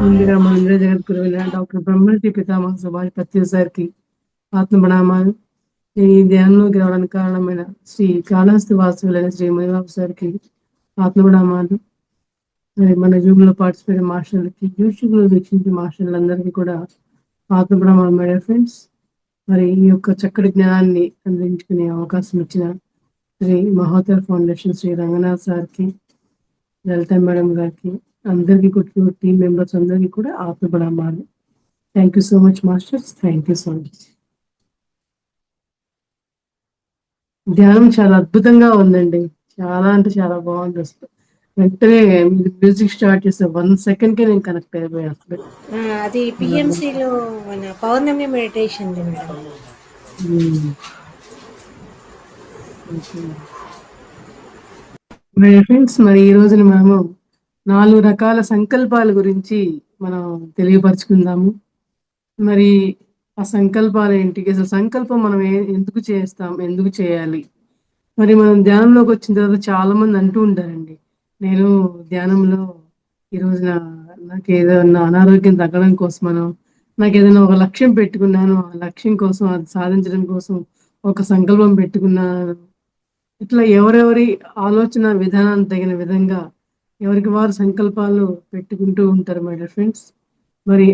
ముందుగా మనందరి జగద్గురువైన డాక్టర్ బ్రహ్మర్షి పితామహ సుభాష్ పత్రి సార్‌కి ఆత్మ ప్రణామాలు. ఈ ధ్యానంలోకి రావడానికి కారణమైన శ్రీ కాళహస్తి వాస్తవులైన శ్రీ మణిబాబు సార్‌కి ఆత్మ ప్రణామాలు. మరి మన జూమ్‌లో పార్టిసిపేట్ మాస్టర్‌లకి, యూట్యూబ్‌లో వీక్షించే మాస్టర్‌లందరికీ కూడా ఆత్మ ప్రణామాలు మై డియర్ ఫ్రెండ్స్. మరి ఈ యొక్క చక్కటి జ్ఞానాన్ని అందించుకునే అవకాశం ఇచ్చిన శ్రీ మహోదర్ ఫౌండేషన్ శ్రీ రంగనాథ్ సార్‌కి, లలిత మేడం గారికి, అందరికీ టీమ్ మెంబర్స్ అందరికీ కూడా ఆత్మ ప్రణామాలు. Thank you so much masters. Thank you so much. ధ్యానం చాలా అద్భుతంగా ఉందండి. చాలా అంటే చాలా బాగుంది అసలు. వెంటనే మీరు మ్యూజిక్ స్టార్ట్ చేస్తే 1 సెకండ్‌కే నేను కనెక్ట్ అయిపోయా అసలు. అది పిఎంసిలో మన పౌర్ణమి మెడిటేషన్ మేడం. మై ఫ్రెండ్స్, మరి ఈ రోజున మనము 4 రకాల సంకల్పాల గురించి మనం తెలియపరుచుకుందాము. మరి ఆ సంకల్పాలు ఏంటి? అసలు సంకల్పం మనం ఎందుకు చేస్తాం? ఎందుకు చేయాలి? మరి మనం ధ్యానంలోకి వచ్చిన తర్వాత చాలా మంది అంటూ ఉంటారండి, నేను ధ్యానంలో ఈ రోజున నాకు ఏదైనా అనారోగ్యం తగ్గడం కోసమనో, నాకు ఏదైనా ఒక లక్ష్యం పెట్టుకున్నాను, ఆ లక్ష్యం కోసం అది సాధించడం కోసం ఒక సంకల్పం పెట్టుకున్నాను. ఇట్లా ఎవరెవరి ఆలోచన విధానానికి తగిన విధంగా ఎవరికి వారు సంకల్పాలు పెట్టుకుంటూ ఉంటారు మై డియర్ ఫ్రెండ్స్. మరి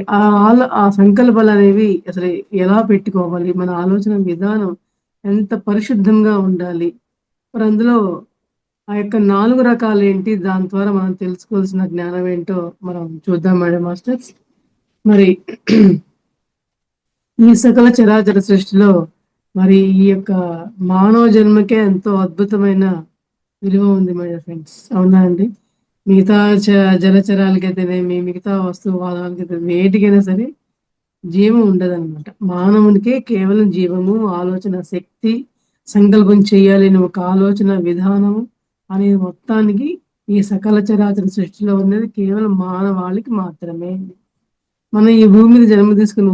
ఆ సంకల్పాలు అనేవి అసలు ఎలా పెట్టుకోవాలి? మన ఆలోచన విధానం ఎంత పరిశుద్ధంగా ఉండాలి? మరి అందులో ఆ యొక్క 4 రకాలేంటి? దాని ద్వారా మనం తెలుసుకోవాల్సిన జ్ఞానం ఏంటో మనం చూద్దాం మేడం మాస్టర్స్. మరి ఈ సకల చరాచర సృష్టిలో మరి ఈ యొక్క మానవ జన్మకే ఎంతో అద్భుతమైన విలువ ఉంది మై డియర్ ఫ్రెండ్స్. అవునా అండి? మిగతా జలచరాలకైతేనేమి, మిగతా వాదాలకైతే వేటికైనా సరే జీవం ఉండదనమాట. మానవునికే కేవలం జీవము, ఆలోచన శక్తి, సంకల్పం చేయాలని ఒక ఆలోచన విధానం అనేది మొత్తానికి ఈ సకల చరాచర సృష్టిలో ఉన్నది కేవలం మానవాళికి మాత్రమే. మనం ఈ భూమి మీద జన్మ తీసుకొని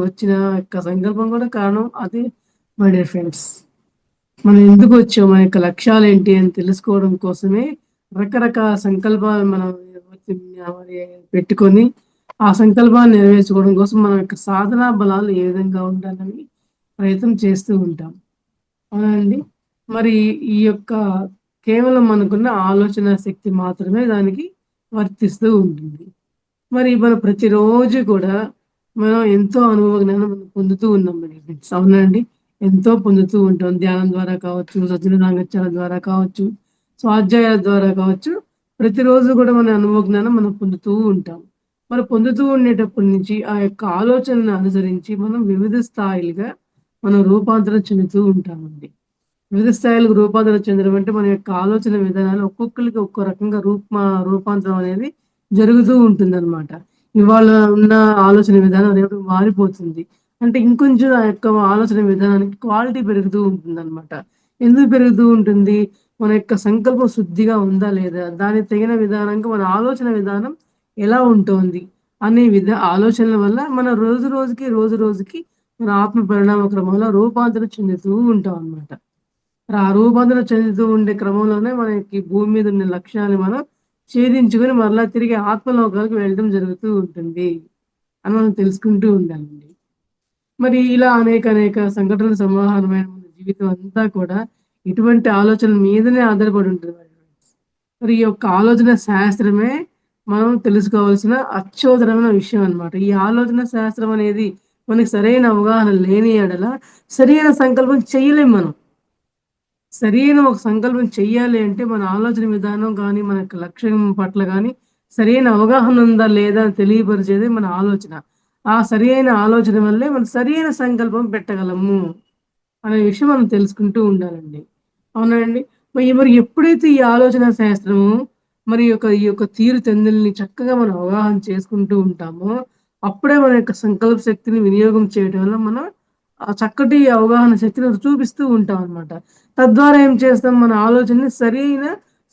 వచ్చిన యొక్క సంకల్పం కూడా కారణం అదే మై డియర్ ఫ్రెండ్స్. మనం ఎందుకు వచ్చాం, మన యొక్క లక్ష్యాలు ఏంటి అని తెలుసుకోవడం కోసమే రకరకాల సంకల్పాలు మనం మరి పెట్టుకొని ఆ సంకల్పాన్ని నెరవేర్చుకోవడం కోసం మన యొక్క సాధనా బలాలు ఏ విధంగా ఉండాలని ప్రయత్నం చేస్తూ ఉంటాం. అవునండి. మరి ఈ యొక్క కేవలం మనకున్న ఆలోచన శక్తి మాత్రమే దానికి వర్తిస్తూ ఉంటుంది. మరి మనం ప్రతిరోజు కూడా మనం ఎంతో అనుభవ జ్ఞానం మనం పొందుతూ ఉన్నాం మరి ఫ్రెండ్స్. అవునండి. ఎంతో పొందుతూ ఉంటాం. ధ్యానం ద్వారా కావచ్చు, సజ్జన సాంగత్యాల ద్వారా కావచ్చు, స్వాధ్యాయాల ద్వారా కావచ్చు. ప్రతిరోజు కూడా మన అనుభవ జ్ఞానం మనం పొందుతూ ఉంటాం. మరి పొందుతూ ఉండేటప్పటి నుంచి ఆ యొక్క ఆలోచనను అనుసరించి మనం వివిధ స్థాయిలుగా మనం రూపాంతరం చెందుతూ ఉంటామండి. వివిధ స్థాయిలకు రూపాంతరం చెందడం అంటే మన యొక్క ఆలోచన విధానాలు ఒక్కొక్కరికి ఒక్కో రకంగా రూపాంతరం అనేది జరుగుతూ ఉంటుందన్నమాట. ఇవాళ ఉన్న ఆలోచన విధానం రేపు మారిపోతుంది. అంటే ఇంకొంచెం ఆ యొక్క ఆలోచన విధానానికి క్వాలిటీ పెరుగుతూ ఉంటుందన్నమాట. ఎందుకు పెరుగుతూ ఉంటుంది? మన యొక్క సంకల్పం శుద్ధిగా ఉందా లేదా? దానికి తగిన విధానంగా మన ఆలోచన విధానం ఎలా ఉంటోంది? అనే ఆలోచనల వల్ల మన రోజు రోజుకి మన ఆత్మ పరిణామ క్రమంలో రూపాంతరం చెందుతూ ఉంటామన్నమాట. ఆ రూపాంతరం చెందుతూ ఉండే క్రమంలోనే మనకి భూమి మీద ఉన్న లక్ష్యాన్ని మనం ఛేదించుకొని మరలా తిరిగి ఆత్మలోకాలకు వెళ్ళడం జరుగుతూ ఉంటుంది అని మనం తెలుసుకుంటూ ఉండాలండి. మరి ఇలా అనేక సంఘటనల సమాహారమైన మన జీవితం అంతా కూడా ఇటువంటి ఆలోచనల మీదనే ఆధారపడి ఉంటుంది మరి. మరి ఈ యొక్క ఆలోచన శాస్త్రమే మనం తెలుసుకోవాల్సిన అత్యవసరమైన విషయం అన్నమాట. ఈ ఆలోచన శాస్త్రం అనేది మనకి సరైన అవగాహన లేని యెడల సరైన సంకల్పం చేయలేం మనం. సరైన ఒక సంకల్పం చెయ్యాలి అంటే మన ఆలోచన విధానం గానీ, మన యొక్క లక్ష్యం పట్ల గానీ సరైన అవగాహన ఉందా లేదా అని తెలియపరిచేదే మన ఆలోచన. ఆ సరియైన ఆలోచన వల్లే మనం సరైన సంకల్పం పెట్టగలము అనే విషయం మనం తెలుసుకుంటూ ఉండాలండి. అవునా అండి? మరి ఎప్పుడైతే ఈ ఆలోచన శాస్త్రము మరి ఈ యొక్క తీరుతెన్నుల్ని చక్కగా మనం అవగాహన చేసుకుంటూ ఉంటామో, అప్పుడే మన యొక్క సంకల్ప శక్తిని వినియోగం చేయడం వల్ల మనం ఆ చక్కటి అవగాహన శక్తిని చూపిస్తూ ఉంటామనమాట. తద్వారా ఏం చేస్తాం? మన ఆలోచనని సరైన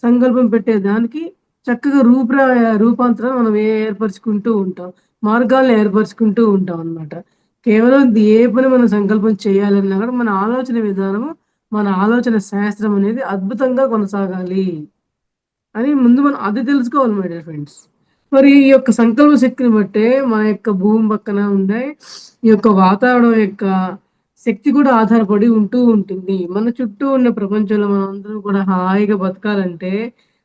సంకల్పం పెట్టేదానికి చక్కగా రూపాంతరం మనం ఏర్పరుచుకుంటూ ఉంటాం. మార్గాలను ఏర్పరుచుకుంటూ ఉంటామనమాట. కేవలం ఏ పని మనం సంకల్పం చేయాలన్నా కూడా మన ఆలోచన విధానము, మన ఆలోచన శాస్త్రం అనేది అద్భుతంగా కొనసాగాలి అని ముందు మనం అది తెలుసుకోవాలి మై డియర్ ఫ్రెండ్స్. మరి ఈ యొక్క సంకల్ప శక్తిని బట్టే మన యొక్క భూమి పక్కన ఉండే ఈ యొక్క వాతావరణం యొక్క శక్తి కూడా ఆధారపడి ఉంటూ ఉంటుంది. మన చుట్టూ ఉన్న ప్రపంచంలో మనందరం కూడా హాయిగా బతకాలంటే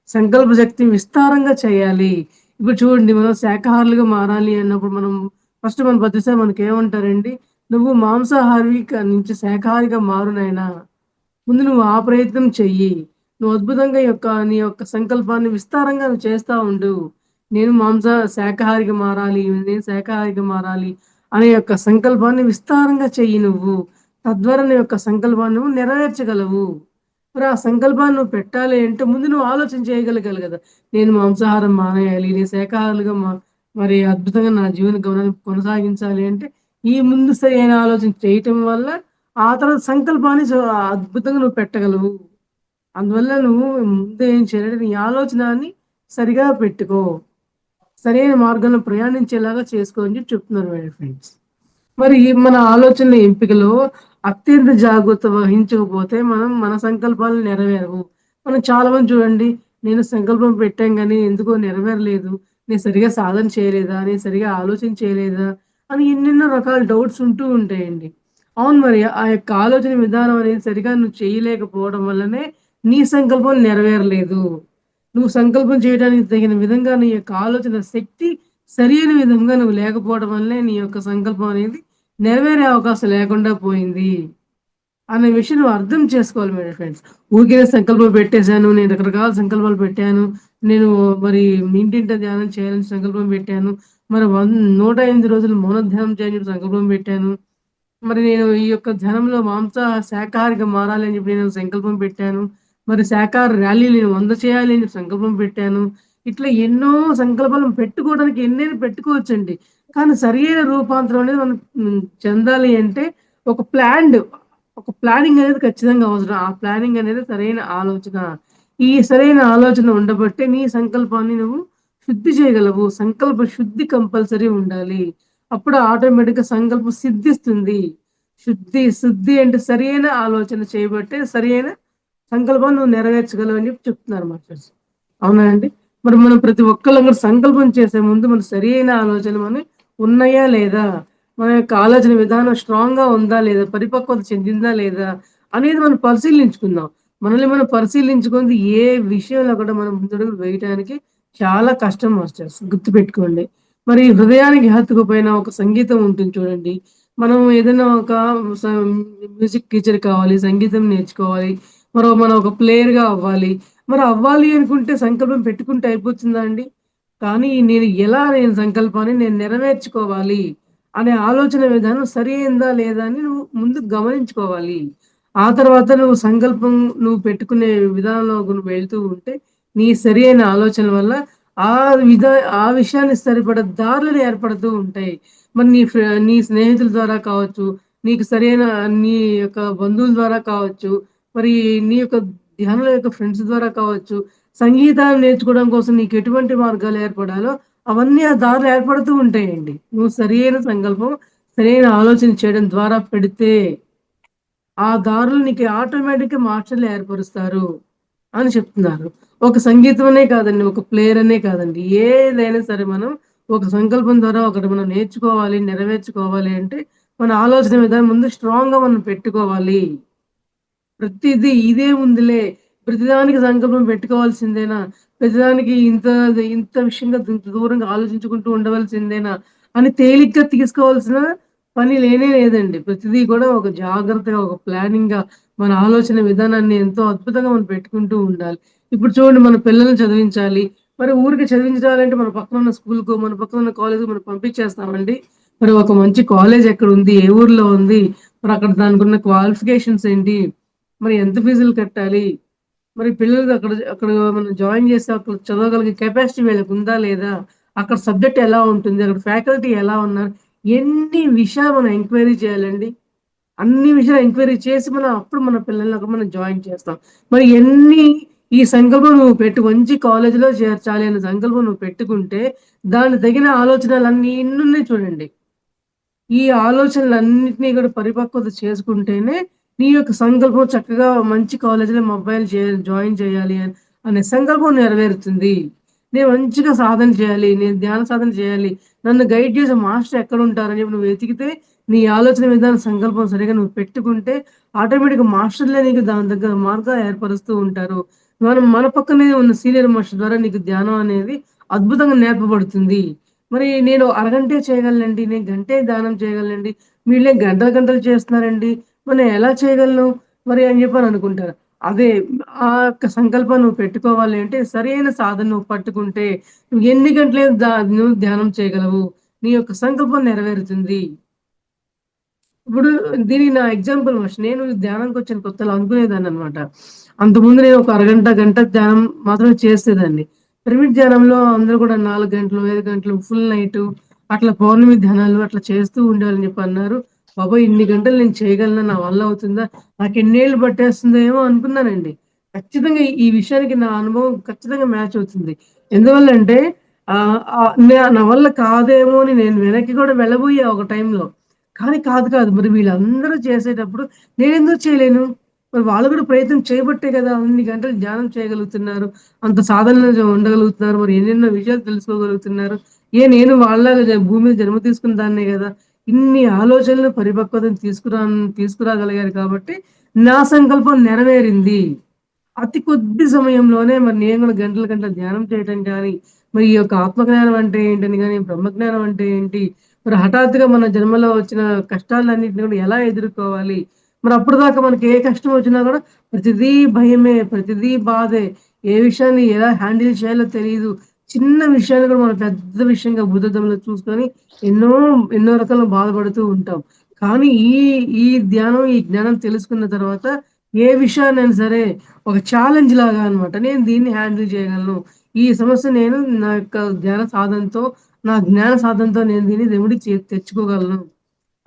సంకల్ప శక్తిని విస్తారంగా చేయాలి. ఇప్పుడు చూడండి, మనం శాకాహారులుగా మారాలి అన్నప్పుడు మనం ఫస్ట్ మన బతిసే మనకేమంటారండి? "నువ్వు మాంసాహారి నుంచి శాకాహారిగా మారు నాయనా. ముందు నువ్వు ఆ ప్రయత్నం చెయ్యి. నువ్వు అద్భుతంగా నీ యొక్క సంకల్పాన్ని విస్తారంగా నువ్వు చేస్తా ఉండు. నేను శాకాహారిగా మారాలి. నేను శాకాహారిగా మారాలి" అనే యొక్క సంకల్పాన్ని విస్తారంగా చెయ్యి నువ్వు. తద్వారా నీ యొక్క సంకల్పాన్ని నువ్వు నెరవేర్చగలవు. మరి ఆ సంకల్పాన్ని నువ్వు పెట్టాలి అంటే ముందు నువ్వు ఆలోచన చేయగలగాలి కదా! నేను మాంసాహారం మానేయాలి. నేను శాకాహారులుగా మరి అద్భుతంగా నా జీవన గమనాన్ని కొనసాగించాలి అంటే ఈ ముందు సరైన ఆలోచన చేయటం వల్ల ఆ తర్వాత సంకల్పాన్ని అద్భుతంగా నువ్వు పెట్టగలవు. అందువల్ల నువ్వు ముందు ఏం చేయాలంటే నీ ఆలోచనని సరిగా పెట్టుకో. సరైన మార్గంలో ప్రయాణించేలాగా చేసుకో అని చెప్తున్నారు మై ఫ్రెండ్స్. మరి మన ఆలోచనల ఎంపికలో అత్యంత జాగ్రత్త వహించకపోతే మనం మన సంకల్పాలు నెరవేరవు. మనం చాలా మంది చూడండి, నేను సంకల్పం పెట్టాం గానీ ఎందుకో నెరవేరలేదు. నేను సరిగ్గా సాధన చేయలేదా? నేను సరిగ్గా ఆలోచన చేయలేదా? అని ఎన్నెన్నో రకాల డౌట్స్ ఉంటూ ఉంటాయండి. అవును, మరి ఆ యొక్క ఆలోచన విధానం అనేది సరిగ్గా నువ్వు చేయలేకపోవడం వల్లనే నీ సంకల్పం నెరవేరలేదు. నువ్వు సంకల్పం చేయడానికి తగిన విధంగా నీ యొక్క ఆలోచన శక్తి సరైన విధంగా నువ్వు లేకపోవడం వల్లే నీ యొక్క సంకల్పం అనేది నెరవేరే అవకాశం లేకుండా పోయింది అనే విషయం నువ్వు అర్థం చేసుకోవాలి మై ఫ్రెండ్స్. ఊరికే సంకల్పం పెట్టేశాను, నేను రకరకాల సంకల్పాలు పెట్టాను, నేను మరి ఇంటింట ధ్యానం చేయాలని సంకల్పం పెట్టాను, మరి 108 రోజులు మౌన ధ్యానం చేయాలని సంకల్పం పెట్టాను, మరి నేను ఈ యొక్క ధ్యానంలో శాకాహారిగా మారాలి అని చెప్పి నేను సంకల్పం పెట్టాను, మరి శాకాహార ర్యాలీలు నేను 100 చేయాలి అని సంకల్పం పెట్టాను. ఇట్లా ఎన్నో సంకల్పాలు పెట్టుకోవడానికి ఎన్నైనా పెట్టుకోవచ్చండి. కానీ సరియైన రూపాంతరం అనేది మనం చెందాలి అంటే ఒక ప్లాన్డ్ ఒక ప్లానింగ్ అనేది ఖచ్చితంగా అవసరం. ఆ ప్లానింగ్ అనేది సరైన ఆలోచన. ఈ సరైన ఆలోచన ఉండబట్టే నీ సంకల్పాన్ని నువ్వు శుద్ధి చేయగలవు. సంకల్ప శుద్ధి కంపల్సరీ ఉండాలి. అప్పుడు ఆటోమేటిక్‌గా సంకల్పం సిద్ధిస్తుంది. శుద్ధి అంటే సరియైన ఆలోచన చేయబట్టే సరియైన సంకల్పాన్ని నువ్వు నెరవేర్చగలవు అని చెప్తున్నారు మాస్టర్స్. అవునా అండి? మరి మనం ప్రతి ఒక్కళ్ళం కూడా సంకల్పం చేసే ముందు మన సరియైన ఆలోచనలు ఉన్నాయా లేదా? మన యొక్క ఆలోచన విధానం స్ట్రాంగ్‌గా ఉందా లేదా? పరిపక్వత చెందిందా లేదా? అనేది మనం పరిశీలించుకుందాం. మనల్ని మనం పరిశీలించుకుంది ఏ విషయంలో కూడా మనం ముందడుగు వేయటానికి చాలా కష్టం మాస్టర్స్. గుర్తుపెట్టుకోండి. మరి హృదయానికి హత్తుకుపోయిన ఒక సంగీతం ఉంటుంది చూడండి. మనం ఏదైనా ఒక స మ్యూజిక్ టీచర్ కావాలి, సంగీతం నేర్చుకోవాలి, మనం ఒక ప్లేయర్‌గా అవ్వాలి. మరి అవ్వాలి అనుకుంటే సంకల్పం పెట్టుకుంటే అయిపోతుందా అండి? కానీ నేను సంకల్పాన్ని నేను నెరవేర్చుకోవాలి అనే ఆలోచన విధానం సరియైందా లేదా అని నువ్వు ముందు గమనించుకోవాలి. ఆ తర్వాత నువ్వు పెట్టుకునే విధానంలో నువ్వు వెళ్తూ ఉంటే నీ సరియైన ఆలోచన వల్ల ఆ ఆ విషయానికి సరిపడ దారులు ఏర్పడుతూ ఉంటాయి. మరి నీ స్నేహితుల ద్వారా కావచ్చు, నీకు సరైన నీ యొక్క బంధువుల ద్వారా కావచ్చు, మరి నీ యొక్క ధ్యానుల యొక్క ఫ్రెండ్స్ ద్వారా కావచ్చు, సంగీతాన్ని నేర్చుకోవడం కోసం నీకు ఎటువంటి మార్గాలు ఏర్పడాలో అవన్నీ ఆ దారులు ఏర్పడుతూ ఉంటాయండి. నువ్వు సరియైన సంకల్పం, సరైన ఆలోచన చేయడం ద్వారా పెడితే ఆ దారులు నీకు ఆటోమేటిక్‌గా మాస్టర్‌లు ఏర్పరుస్తారు అని చెప్తున్నారు. ఒక సంగీతం అనే కాదండి, ఒక ప్లేయర్ అనే కాదండి. ఏదైనా సరే మనం ఒక సంకల్పం ద్వారా ఒకటి మనం నేర్చుకోవాలి, నెరవేర్చుకోవాలి అంటే మన ఆలోచన విధానం ముందు స్ట్రాంగ్‌గా మనం పెట్టుకోవాలి. ప్రతిదీ ఇదేముందిలే, ప్రతిదానికి సంకల్పం పెట్టుకోవాల్సిందేనా? ప్రతిదానికి ఇంత విషయంగా ఇంత దూరంగా ఆలోచించుకుంటూ ఉండవలసిందేనా? అని తేలిగ్గా తీసుకోవాల్సిన పని లేనే లేదండి. ప్రతిదీ కూడా ఒక జాగ్రత్తగా, ఒక ప్లానింగ్‌గా మన ఆలోచన విధానాన్ని ఎంతో అద్భుతంగా మనం పెట్టుకుంటూ ఉండాలి. ఇప్పుడు చూడండి, మన పిల్లల్ని చదివించాలి. మరి ఊరికే చదివించాలంటే మన పక్కన ఉన్న స్కూల్‌కో, మన పక్కన ఉన్న కాలేజ్‌కో మనం పంపించేస్తామండి. మరి ఒక మంచి కాలేజ్ ఎక్కడుంది? ఏ ఊర్లో ఉంది? మరి అక్కడ దానికున్న క్వాలిఫికేషన్స్ ఏంటి? మరి ఎంత ఫీజులు కట్టాలి? మరి పిల్లలకి అక్కడ మనం జాయిన్ చేసి అక్కడ చదవగలిగే కెపాసిటీ వీళ్ళకుందా లేదా? అక్కడ సబ్జెక్ట్ ఎలా ఉంటుంది? అక్కడ ఫ్యాకల్టీ ఎలా ఉన్నారు? ఎన్ని విషయాలు మనం ఎంక్వైరీ చేయాలండి. అన్ని విషయాలు ఎంక్వైరీ చేసి అప్పుడు మన పిల్లల్ని అక్కడ మనం జాయిన్ చేస్తాం. మరి ఈ సంకల్పం నువ్వు మంచి కాలేజ్‌లో చేర్చాలి అనే సంకల్పం నువ్వు పెట్టుకుంటే దానికి తగిన ఆలోచనలన్నీ ఎన్నున్నాయి చూడండి. ఈ ఆలోచనలన్నిటిని కూడా పరిపక్వత చేసుకుంటేనే నీ యొక్క సంకల్పం చక్కగా మంచి కాలేజ్‌లో మా అబ్బాయిని జాయిన్ చేయాలి అనే సంకల్పం నెరవేరుతుంది. నేను మంచిగా సాధన చేయాలి. నేను ధ్యాన సాధన చేయాలి. నన్ను గైడ్ చేసే మాస్టర్ ఎక్కడుంటారని చెప్పి నువ్వు వెతికితే, నీ ఆలోచన విధానం, సంకల్పం సరిగ్గా నువ్వు పెట్టుకుంటే ఆటోమేటిక్‌గా మాస్టర్‌లే నీకు దాని దగ్గర మార్గాలు ఏర్పరుస్తూ ఉంటారు. మన పక్కనే ఉన్న సీనియర్ మాస్టర్ ద్వారా నీకు ధ్యానం అనేది అద్భుతంగా నేర్పబడుతుంది. మరి నేను అరగంటే చేయగలనండి. నేను గంటే ధ్యానం చేయగలనండి. వీళ్ళే గంటలు గంటలు చేస్తున్నారండి. మరి నేను ఎలా చేయగలను? మరి అని చెప్పని అనుకుంటారు. అదే ఆ యొక్క సంకల్పం నువ్వు పెట్టుకోవాలి అంటే సరైన సాధన నువ్వు పట్టుకుంటే నువ్వు ఎన్ని గంటలైనా నువ్వు ధ్యానం చేయగలవు. నీ యొక్క సంకల్పం నెరవేరుతుంది. ఇప్పుడు దీనికి నా ఎగ్జాంపుల్ నేను ధ్యానంకొచ్చిన కొత్తలో అనుకునేదాన్ననమాట. అంతకుముందు నేను ఒక అరగంట, గంట ధ్యానం మాత్రమే చేసేదాన్ని. పిరమిడ్ ధ్యానంలో అందరూ కూడా 4 గంటలు, 5 గంటలు, ఫుల్ నైటు అట్లా పౌర్ణమి ధ్యానాలు అట్లా చేస్తూ ఉండేవాళ్ళని చెప్పి అన్నారు. బాబోయ్! ఇన్ని గంటలు నేను చేయగలనా? నా వల్ల అవుతుందా? నాకు ఎన్నేళ్ళు పట్టేస్తుందో ఏమో అనుకున్నానండి. ఖచ్చితంగా ఈ విషయానికి నా అనుభవం ఖచ్చితంగా మ్యాచ్ అవుతుంది. ఎందువల్లంటే నా వల్ల కాదేమో అని నేను వెనక్కి కూడా వెళ్ళబోయా ఒక టైంలో. కానీ కాదు. మరి వీళ్ళందరూ చేసేటప్పుడు నేనెందుకు చేయలేను? మరి వాళ్ళు కూడా ప్రయత్నం చేయబట్టే కదా! అన్ని గంటలు ధ్యానం చేయగలుగుతున్నారు. అంత సాధనలో ఉండగలుగుతున్నారు. మరి ఎన్నెన్నో విషయాలు తెలుసుకోగలుగుతున్నారు. నేను వాళ్ళలాగా భూమి మీద జన్మ తీసుకున్న దాన్నే గదా! ఇన్ని ఆలోచనలు పరిపక్వతను తీసుకురాగలిగారు కాబట్టి, నా సంకల్పం నెరవేరింది. అతి కొద్ది సమయంలోనే మరి నేను గూడా గంటలు గంటలు ధ్యానం చేయటం గాని, మరి ఈ యొక్క ఆత్మజ్ఞానం అంటే ఏంటని గాని, బ్రహ్మజ్ఞానం అంటే ఏంటి? మరి హఠాత్తుగా మన జన్మలో వచ్చిన కష్టాలన్నిటిని కూడా ఎలా ఎదుర్కోవాలి? మరి అప్పటిదాకా మనకి ఏ కష్టం వచ్చినా గూడా ప్రతిదీ భయమే, ప్రతిదీ బాధే. ఏ విషయాన్ని ఎలా హ్యాండిల్ చేయాలో తెలీదు. చిన్న విషయాన్ని కూడా మనం పెద్ద విషయంగా భూతద్దంలో చూసుకొని ఎన్నో, ఎన్నో రకాలుగా బాధపడుతూ ఉంటాం. కానీ ఈ ధ్యానం, ఈ జ్ఞానం తెలుసుకున్న తర్వాత ఏ విషయాన్నైనా సరే ఒక ఛాలెంజ్ లాగా అన్నమాట. నేను దీన్ని హ్యాండిల్ చేయగలను. ఈ సమస్య నేను నా యొక్క ధ్యాన సాధనతో, నా జ్ఞాన సాధనతో నేను దీన్ని రెమెడీ తెచ్చుకోగలను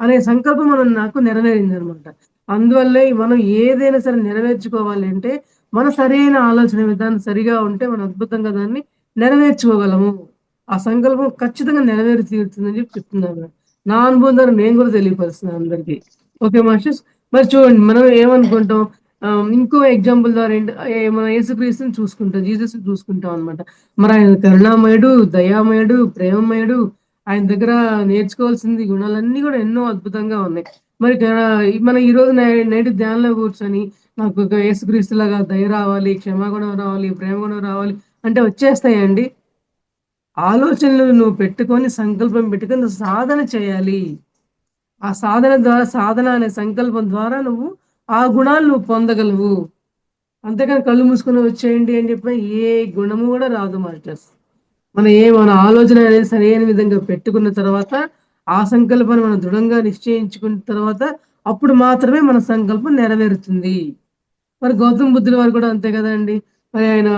అనే సంకల్పం నాకు నెరవేరిందనమాట. అందువల్లే మనం ఏదైనా సరే నెరవేర్చుకోవాలి అంటే, మన సరైన ఆలోచన విధానం సరిగా ఉంటే మనం అద్భుతంగా దాన్ని నెరవేర్చుకోగలము. ఆ సంకల్పం ఖచ్చితంగా నెరవేరి తీరుతుందని చెప్పి చెప్తున్నాను. నా అనుభవం ద్వారా నేను కూడా తెలియపరుస్తున్నాను అందరికి. Okay masters. మరి చూడండి మనం ఏమనుకుంటాం, ఇంకో ఎగ్జాంపుల్ ద్వారా మన యేసుక్రీస్తుని చూసుకుంటాం. జీసస్‌ని చూసుకుంటాం అన్నమాట. మరి ఆయన కరుణామయుడు, దయామయుడు, ప్రేమమయుడు. ఆయన దగ్గర నేర్చుకోవాల్సింది గుణాలన్నీ కూడా ఎన్నో అద్భుతంగా ఉన్నాయి. మరి మనం ఈరోజు నైట్ ధ్యానంలో కూర్చొని నాకు ఒక యేసుక్రీస్తులాగా దయ రావాలి, క్షమాగుణం రావాలి, ప్రేమ గుణం రావాలి అంటే వచ్చేస్తాయండి? ఆలోచనలు నువ్వు పెట్టుకొని, సంకల్పం పెట్టుకొని నువ్వు సాధన చేయాలి. ఆ సాధన అనే సంకల్పం ద్వారా నువ్వు ఆ గుణాలు నువ్వు పొందగలవు. అంతేగాని కళ్ళు మూసుకొని వచ్చేయండి అని చెప్పి ఏ గుణము కూడా రాదు మాస్టర్స్. మన ఆలోచన అనేది సరైన విధంగా పెట్టుకున్న తర్వాత, ఆ సంకల్పాన్ని మనం దృఢంగా నిశ్చయించుకున్న తర్వాత, అప్పుడు మాత్రమే మన సంకల్పం నెరవేరుతుంది. మరి గౌతమ బుద్ధుల వారు కూడా అంతే కదండీ! మరి ఆయన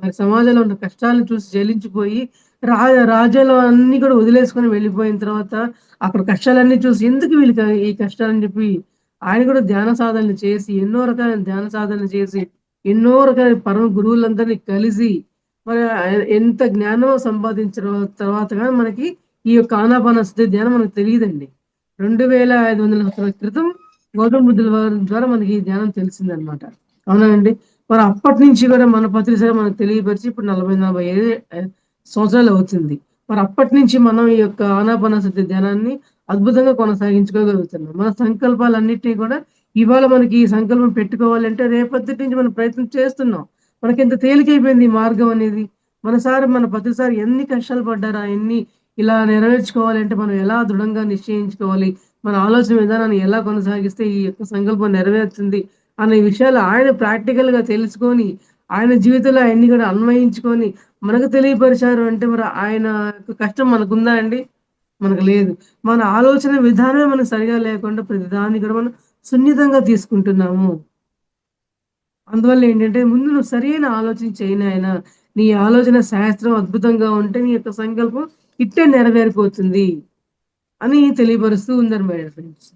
మరి సమాజంలో ఉన్న కష్టాలను చూసి జలించిపోయి రా రాజ్యాలు అన్నీ కూడా వదిలేసుకొని వెళ్ళిపోయిన తర్వాత, అక్కడ కష్టాలన్నీ చూసి ఎందుకు వీళ్ళకి ఈ కష్టాలని చెప్పి ఆయన కూడా ధ్యాన సాధనలు చేసి, ఎన్నో రకాలైన ధ్యాన సాధనలు చేసి, ఎన్నో రకాల పరమ గురువులందరినీ కలిసి, మరి ఎంత జ్ఞానం సంపాదించిన తర్వాత గాని మనకి ఈ యొక్క ఆనాపానసతి ధ్యానం మనకు తెలీదండి. 2500 సంవత్సరాల క్రితం గౌతమ బుద్ధుల వారి ద్వారా మనకి ఈ ధ్యానం తెలిసిందనమాట. అవునా అండి? మరి అప్పటినుంచి కూడా మన పత్రిసారి మనకు తెలియపరిచి ఇప్పుడు 40, 45 సంవత్సరాలు అవుతుంది. మరి అప్పటినుంచి మనం ఈ యొక్క ఆనాపానసతి ధ్యానాన్ని అద్భుతంగా కొనసాగించుకోగలుగుతున్నాం. మన సంకల్పాలన్నిటిని కూడా ఇవాళ మనకి ఈ సంకల్పం పెట్టుకోవాలంటే రేపటి నుంచి మనం ప్రయత్నం చేస్తున్నాం. మనకెంత తేలికైపోయింది ఈ మార్గం అనేది. మన ప్రతిసారి ఎన్ని కష్టాలు పడ్డారా, ఇలా నెరవేర్చుకోవాలంటే మనం ఎలా దృఢంగా నిశ్చయించుకోవాలి, మన ఆలోచన విధానాన్ని ఎలా కొనసాగిస్తే ఈ యొక్క సంకల్పం నెరవేరుతుంది అనే విషయాలు ఆయన ప్రాక్టికల్‌గా తెలుసుకొని, ఆయన జీవితంలో అయన్నీ కూడా అన్వయించుకొని, మనకు తెలియపరిచారు అంటే మరి ఆయన యొక్క కష్టం మనకుందా అండి? మనకు లేదు. మన ఆలోచన విధానమే మనకు సరిగా లేకుండా ప్రతిదాన్ని కూడా మనం సున్నితంగా తీసుకుంటున్నాము. అందువల్ల ఏంటంటే ముందు నువ్వు సరైన ఆలోచన చెయ్యి నాయనా. నీ ఆలోచన శాస్త్రం అద్భుతంగా ఉంటే నీ యొక్క సంకల్పం ఇట్టే నెరవేరిపోతుంది అని తెలియపరుస్తూ ఉందన్నమాట ఫ్రెండ్స్.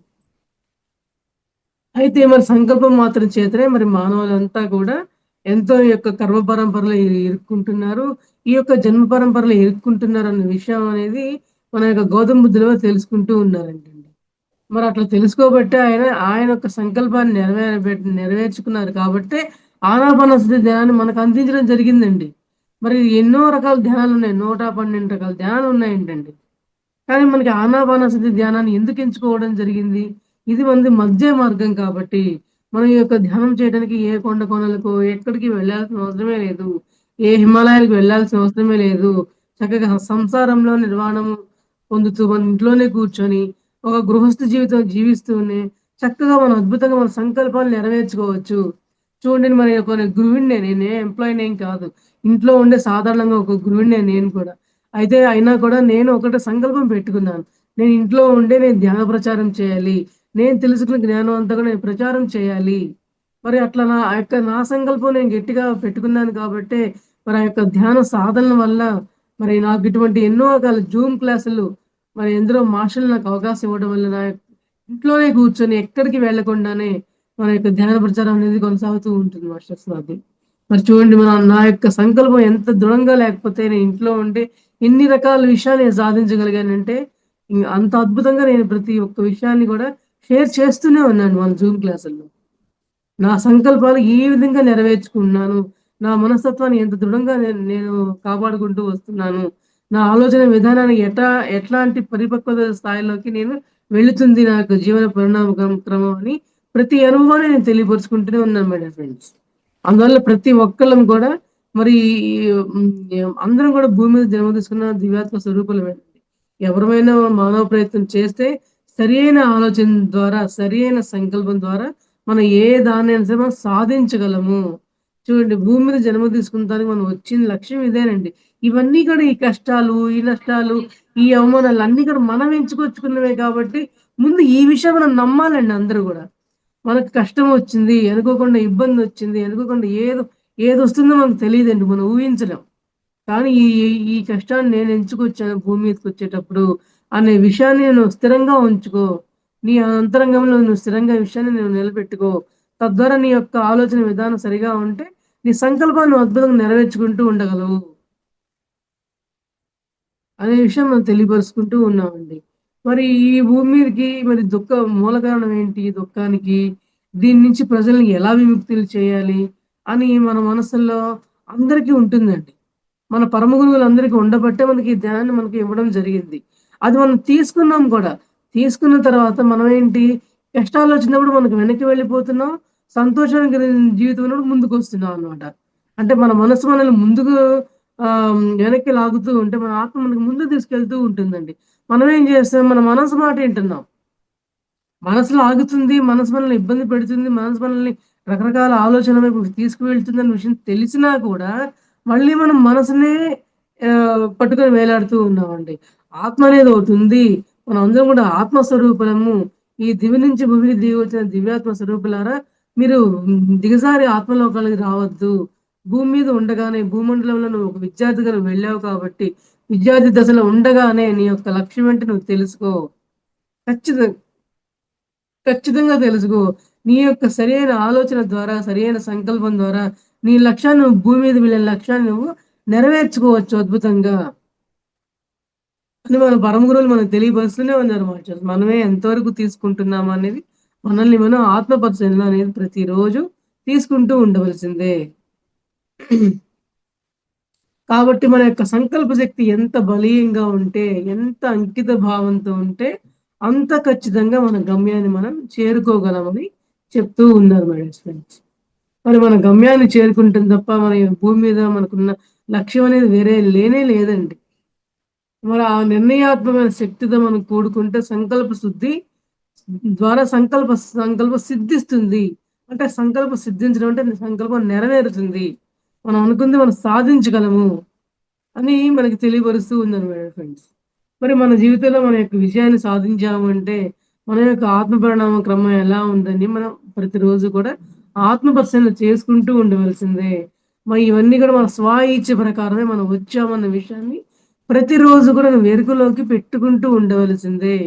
అయితే మరి సంకల్పం మాత్రం చేతనే మరి మానవులంతా కూడా ఎంతో ఈ యొక్క కర్మ పరంపరలో ఇరుక్కుంటున్నారు. ఈ యొక్క జన్మ పరంపరలో ఇరుక్కుంటున్నారన్న విషయం అనేది మన యొక్క గౌతమ బుద్ధుల వారు తెలుసుకుంటూ ఉన్నారంటండి. మరి అట్లా తెలుసుకోబట్టే ఆయన యొక్క సంకల్పాన్ని నెరవేర్చుకున్నారు కాబట్టే ఆనాపానసతి ధ్యానాన్ని మనకు అందించడం జరిగిందండి. మరి ఎన్నో రకాల ధ్యానాలున్నాయి. 112 రకాల ధ్యానాలున్నాయేంటండి. కానీ మనకి ఆనాపానసతి ధ్యానాన్ని ఎందుకు ఎంచుకోవడం జరిగింది? ఇది మనది మధ్య మార్గం కాబట్టి, మనం ఈ యొక్క ధ్యానం చేయడానికి ఏ కొండ కోనలకో, ఎక్కడికి వెళ్ళాల్సిన అవసరమే లేదు. ఏ హిమాలయాలకు వెళ్ళాల్సిన అవసరమే లేదు. చక్కగా సంసారంలో నిర్వాణం పొందుతూ మన ఇంట్లోనే కూర్చొని, ఒక గృహస్థ జీవితం జీవిస్తూనే చక్కగా మనం అద్భుతంగా మన సంకల్పాలు నెరవేర్చుకోవచ్చు. చూడండి మరి ఒక గృహిణినే నేనే ఎంప్లాయీ‌నేం కాదు. ఇంట్లో ఉండే సాధారణంగా ఒక గృహిణినే నేను కూడా. అయితే అయినా కూడా నేను ఒకటే సంకల్పం పెట్టుకున్నాను. నేను ఇంట్లో ఉండే నేను ధ్యాన ప్రచారం చేయాలి. నేను తెలుసుకున్న జ్ఞానం అంతా కూడా నేను ప్రచారం చేయాలి. మరి అట్లా నా సంకల్పం నేను గట్టిగా పెట్టుకున్నాను కాబట్టే, మరి ఆ యొక్క ధ్యాన సాధనల వల్ల మరి నాకు ఇటువంటి ఎన్నో రకాల జూమ్ క్లాసులు మరి ఎందరో మాస్టర్లు నాకు అవకాశం ఇవ్వడం వల్ల ఇంట్లోనే కూర్చొని ఎక్కడికి వెళ్ళకుండానే మన యొక్క ధ్యాన ప్రచారం అనేది కొనసాగుతూ ఉంటుంది మాస్టర్స్ నాది. మరి చూడండి నా యొక్క సంకల్పం ఎంత దృఢంగా లేకపోతే నేను ఇంట్లో ఉండి ఎన్ని రకాల విషయాలు నేను సాధించగలిగానంటే, అంత అద్భుతంగా నేను ప్రతి ఒక్క విషయాన్ని కూడా షేర్ చేస్తూనే ఉన్నాను మన జూమ్ క్లాసుల్లో. నా సంకల్పాలు ఏ విధంగా నెరవేర్చుకున్నాను. నా మనస్తత్వాన్ని ఎంత దృఢంగా నేను కాపాడుకుంటూ వస్తున్నాను. నా ఆలోచన విధానాన్ని ఎట్లాంటి పరిపక్వత స్థాయిలోకి నేను వెళుతుంది నా యొక్క జీవన పరిణామ క్రమం అని ప్రతి అనుభవాన్ని నేను తెలియపరుచుకుంటూనే ఉన్నాను మై డియర్ ఫ్రెండ్స్. అందువల్ల ప్రతి ఒక్కళ్ళం కూడా మరి అందరం కూడా భూమి మీద జన్మ తీసుకున్న దివ్యాత్మ స్వరూపులమేనండి. ఎవరమైనా మానవ ప్రయత్నం చేస్తే సరియైన ఆలోచన ద్వారా, సరియైన సంకల్పం ద్వారా మనం ఏ దాన్నైనా సరే మనం సాధించగలము. చూడండి భూమి మీద జన్మ తీసుకున్నదానికి మనం వచ్చిన లక్ష్యం ఇదేనండి. ఇవన్నీ కూడా ఈ కష్టాలు, ఈ నష్టాలు, ఈ అవమానాలు అన్నీ కూడా మనం ఎంచుకొచ్చుకున్నవే కాబట్టి ముందు ఈ విషయం మనం నమ్మాలండి అందరూ గూడా. మనకు కష్టం వచ్చింది, అనుకోకుండా ఇబ్బందొచ్చింది, అనుకోకుండా ఏదొస్తుందో మనకు తెలీదండి. మనం ఊహించలేం. కానీ ఈ కష్టాన్ని నేను ఎంచుకొచ్చాను భూమి మీదకొచ్చేటప్పుడు అనే విషయాన్ని నువ్వు స్థిరంగా ఉంచుకో. నీ అంతరంగంలో నువ్వు స్థిరంగా ఈ విషయాన్ని నువ్వు నిలబెట్టుకో. తద్వారా నీ యొక్క ఆలోచన విధానం సరిగా ఉంటే, నీ సంకల్పాన్ని నువ్వు అద్భుతంగా నెరవేర్చుకుంటూ ఉండగలవు. అనే విషయం మనం తెలియపరుచుకుంటూ ఉన్నామండి. మరి ఈ భూమి మీదకి మరి మూల కారణం ఏంటి ఈ దుఃఖానికి? దీని నుంచి ప్రజల్ని ఎలా విముక్తులు చేయాలి? అని మన మనసుల్లో అందరికీ ఉంటుందండి. మన పరమ గురువులందరికీ ఉండబట్టే మనకి ఈ ధ్యానాన్ని మనకి ఇవ్వడం జరిగింది. అది మనం తీసుకున్నాం కూడా. తీసుకున్న తర్వాత మనమేంటి కష్టాలొచ్చినప్పుడు మనకు వెనక్కి వెళ్ళిపోతున్నాం. సంతోషానికి కలిగిన జీవితం ఉన్నప్పుడు ముందుకొస్తున్నాం అన్నమాట. అంటే మన మనసు మనల్ని ముందుకు వెనక్కి లాగుతూ ఉంటే మన ఆత్మ మనకు ముందుకు తీసుకెళ్తూ ఉంటుందండి. మనమేం చేస్తాం మన మనసు మాట ఇంటున్నాం. మనసు లాగుతుంది. మనసు మనల్ని ఇబ్బంది పెడుతుంది. మనసు మనల్ని రకరకాల ఆలోచనల వైపు తీసుకువెళ్తుందన్న విషయం తెలిసినా కూడా, మళ్ళీ మనం మనసునే పట్టుకొని వేలాడుతూ ఉన్నామండి. ఆత్మ అనేది ఒకటుంది. మనమందరం కూడా ఆత్మ స్వరూపులము. ఈ దివి నుంచి భువికి దిగి వచ్చిన దివ్యాత్మ స్వరూపులారా, మీరు దిగజారి ఆత్మలోకాలకి రావద్దు. భూమి మీద ఉండగానే భూమండలంలో నువ్వు ఒక విద్యార్థిగా నువ్వు వెళ్ళావు కాబట్టి, విద్యార్థి దశలో ఉండగానే నీ యొక్క లక్ష్యం ఏంటో నువ్వు తెలుసుకో. ఖచ్చితంగా ఖచ్చితంగా తెలుసుకో. నీ యొక్క సరైన ఆలోచన ద్వారా, సరైన సంకల్పం ద్వారా నీ లక్ష్యాన్ని నువ్వు భూమి మీద వెళ్ళే లక్ష్యాన్ని నువ్వు నెరవేర్చుకోవచ్చు అద్భుతంగా. అని మన పరమ గురువులు మనకు తెలియపరుస్తూనే ఉన్నారు మాస్టర్స్. మనమే ఎంతవరకు తీసుకుంటున్నామా అనేది మనల్ని మనం ఆత్మ పరిశీలన అనేది ప్రతిరోజు తీసుకుంటూ ఉండవలసిందే. కాబట్టి మన యొక్క సంకల్ప శక్తి ఎంత బలీయంగా ఉంటే, ఎంత అంకిత భావంతో ఉంటే, అంత ఖచ్చితంగా మన గమ్యాన్ని మనం చేరుకోగలమని చెప్తూ ఉన్నారు మై డియర్ ఫ్రెండ్స్. మరి మన గమ్యాన్ని చేరుకుంటుంది తప్ప మన ఈ భూమి మీద మనకున్న లక్ష్యం అనేది వేరే లేనే లేదండి. మరి ఆ నిర్ణయాత్మకమైన శక్తితో మనం కూడుకుంటే సంకల్ప శుద్ధి ద్వారా సంకల్ప సిద్ధిస్తుంది. అంటే సంకల్పం సిద్ధించడం అంటే సంకల్పం నెరవేరుతుంది. మనం అనుకుంది మనం సాధించగలము అని మనకి తెలియపరుస్తూ ఉందన్నమాట ఫ్రెండ్స్. మరి మన జీవితంలో మన యొక్క విజయాన్ని సాధించాము అంటే, మన యొక్క ఆత్మ పరిణామ క్రమం ఎలా ఉందని మనం ప్రతిరోజు కూడా ఆత్మ పరిశీలన చేసుకుంటూ ఉండవలసిందే. మరి ఇవన్నీ కూడా మన స్వ ఇచ్చ ప్రకారమే మనం వచ్చామన్న విషయాన్ని ప్రతిరోజు కూడా ఎరుకలోకి పెట్టుకుంటూ ఉండవలసిందే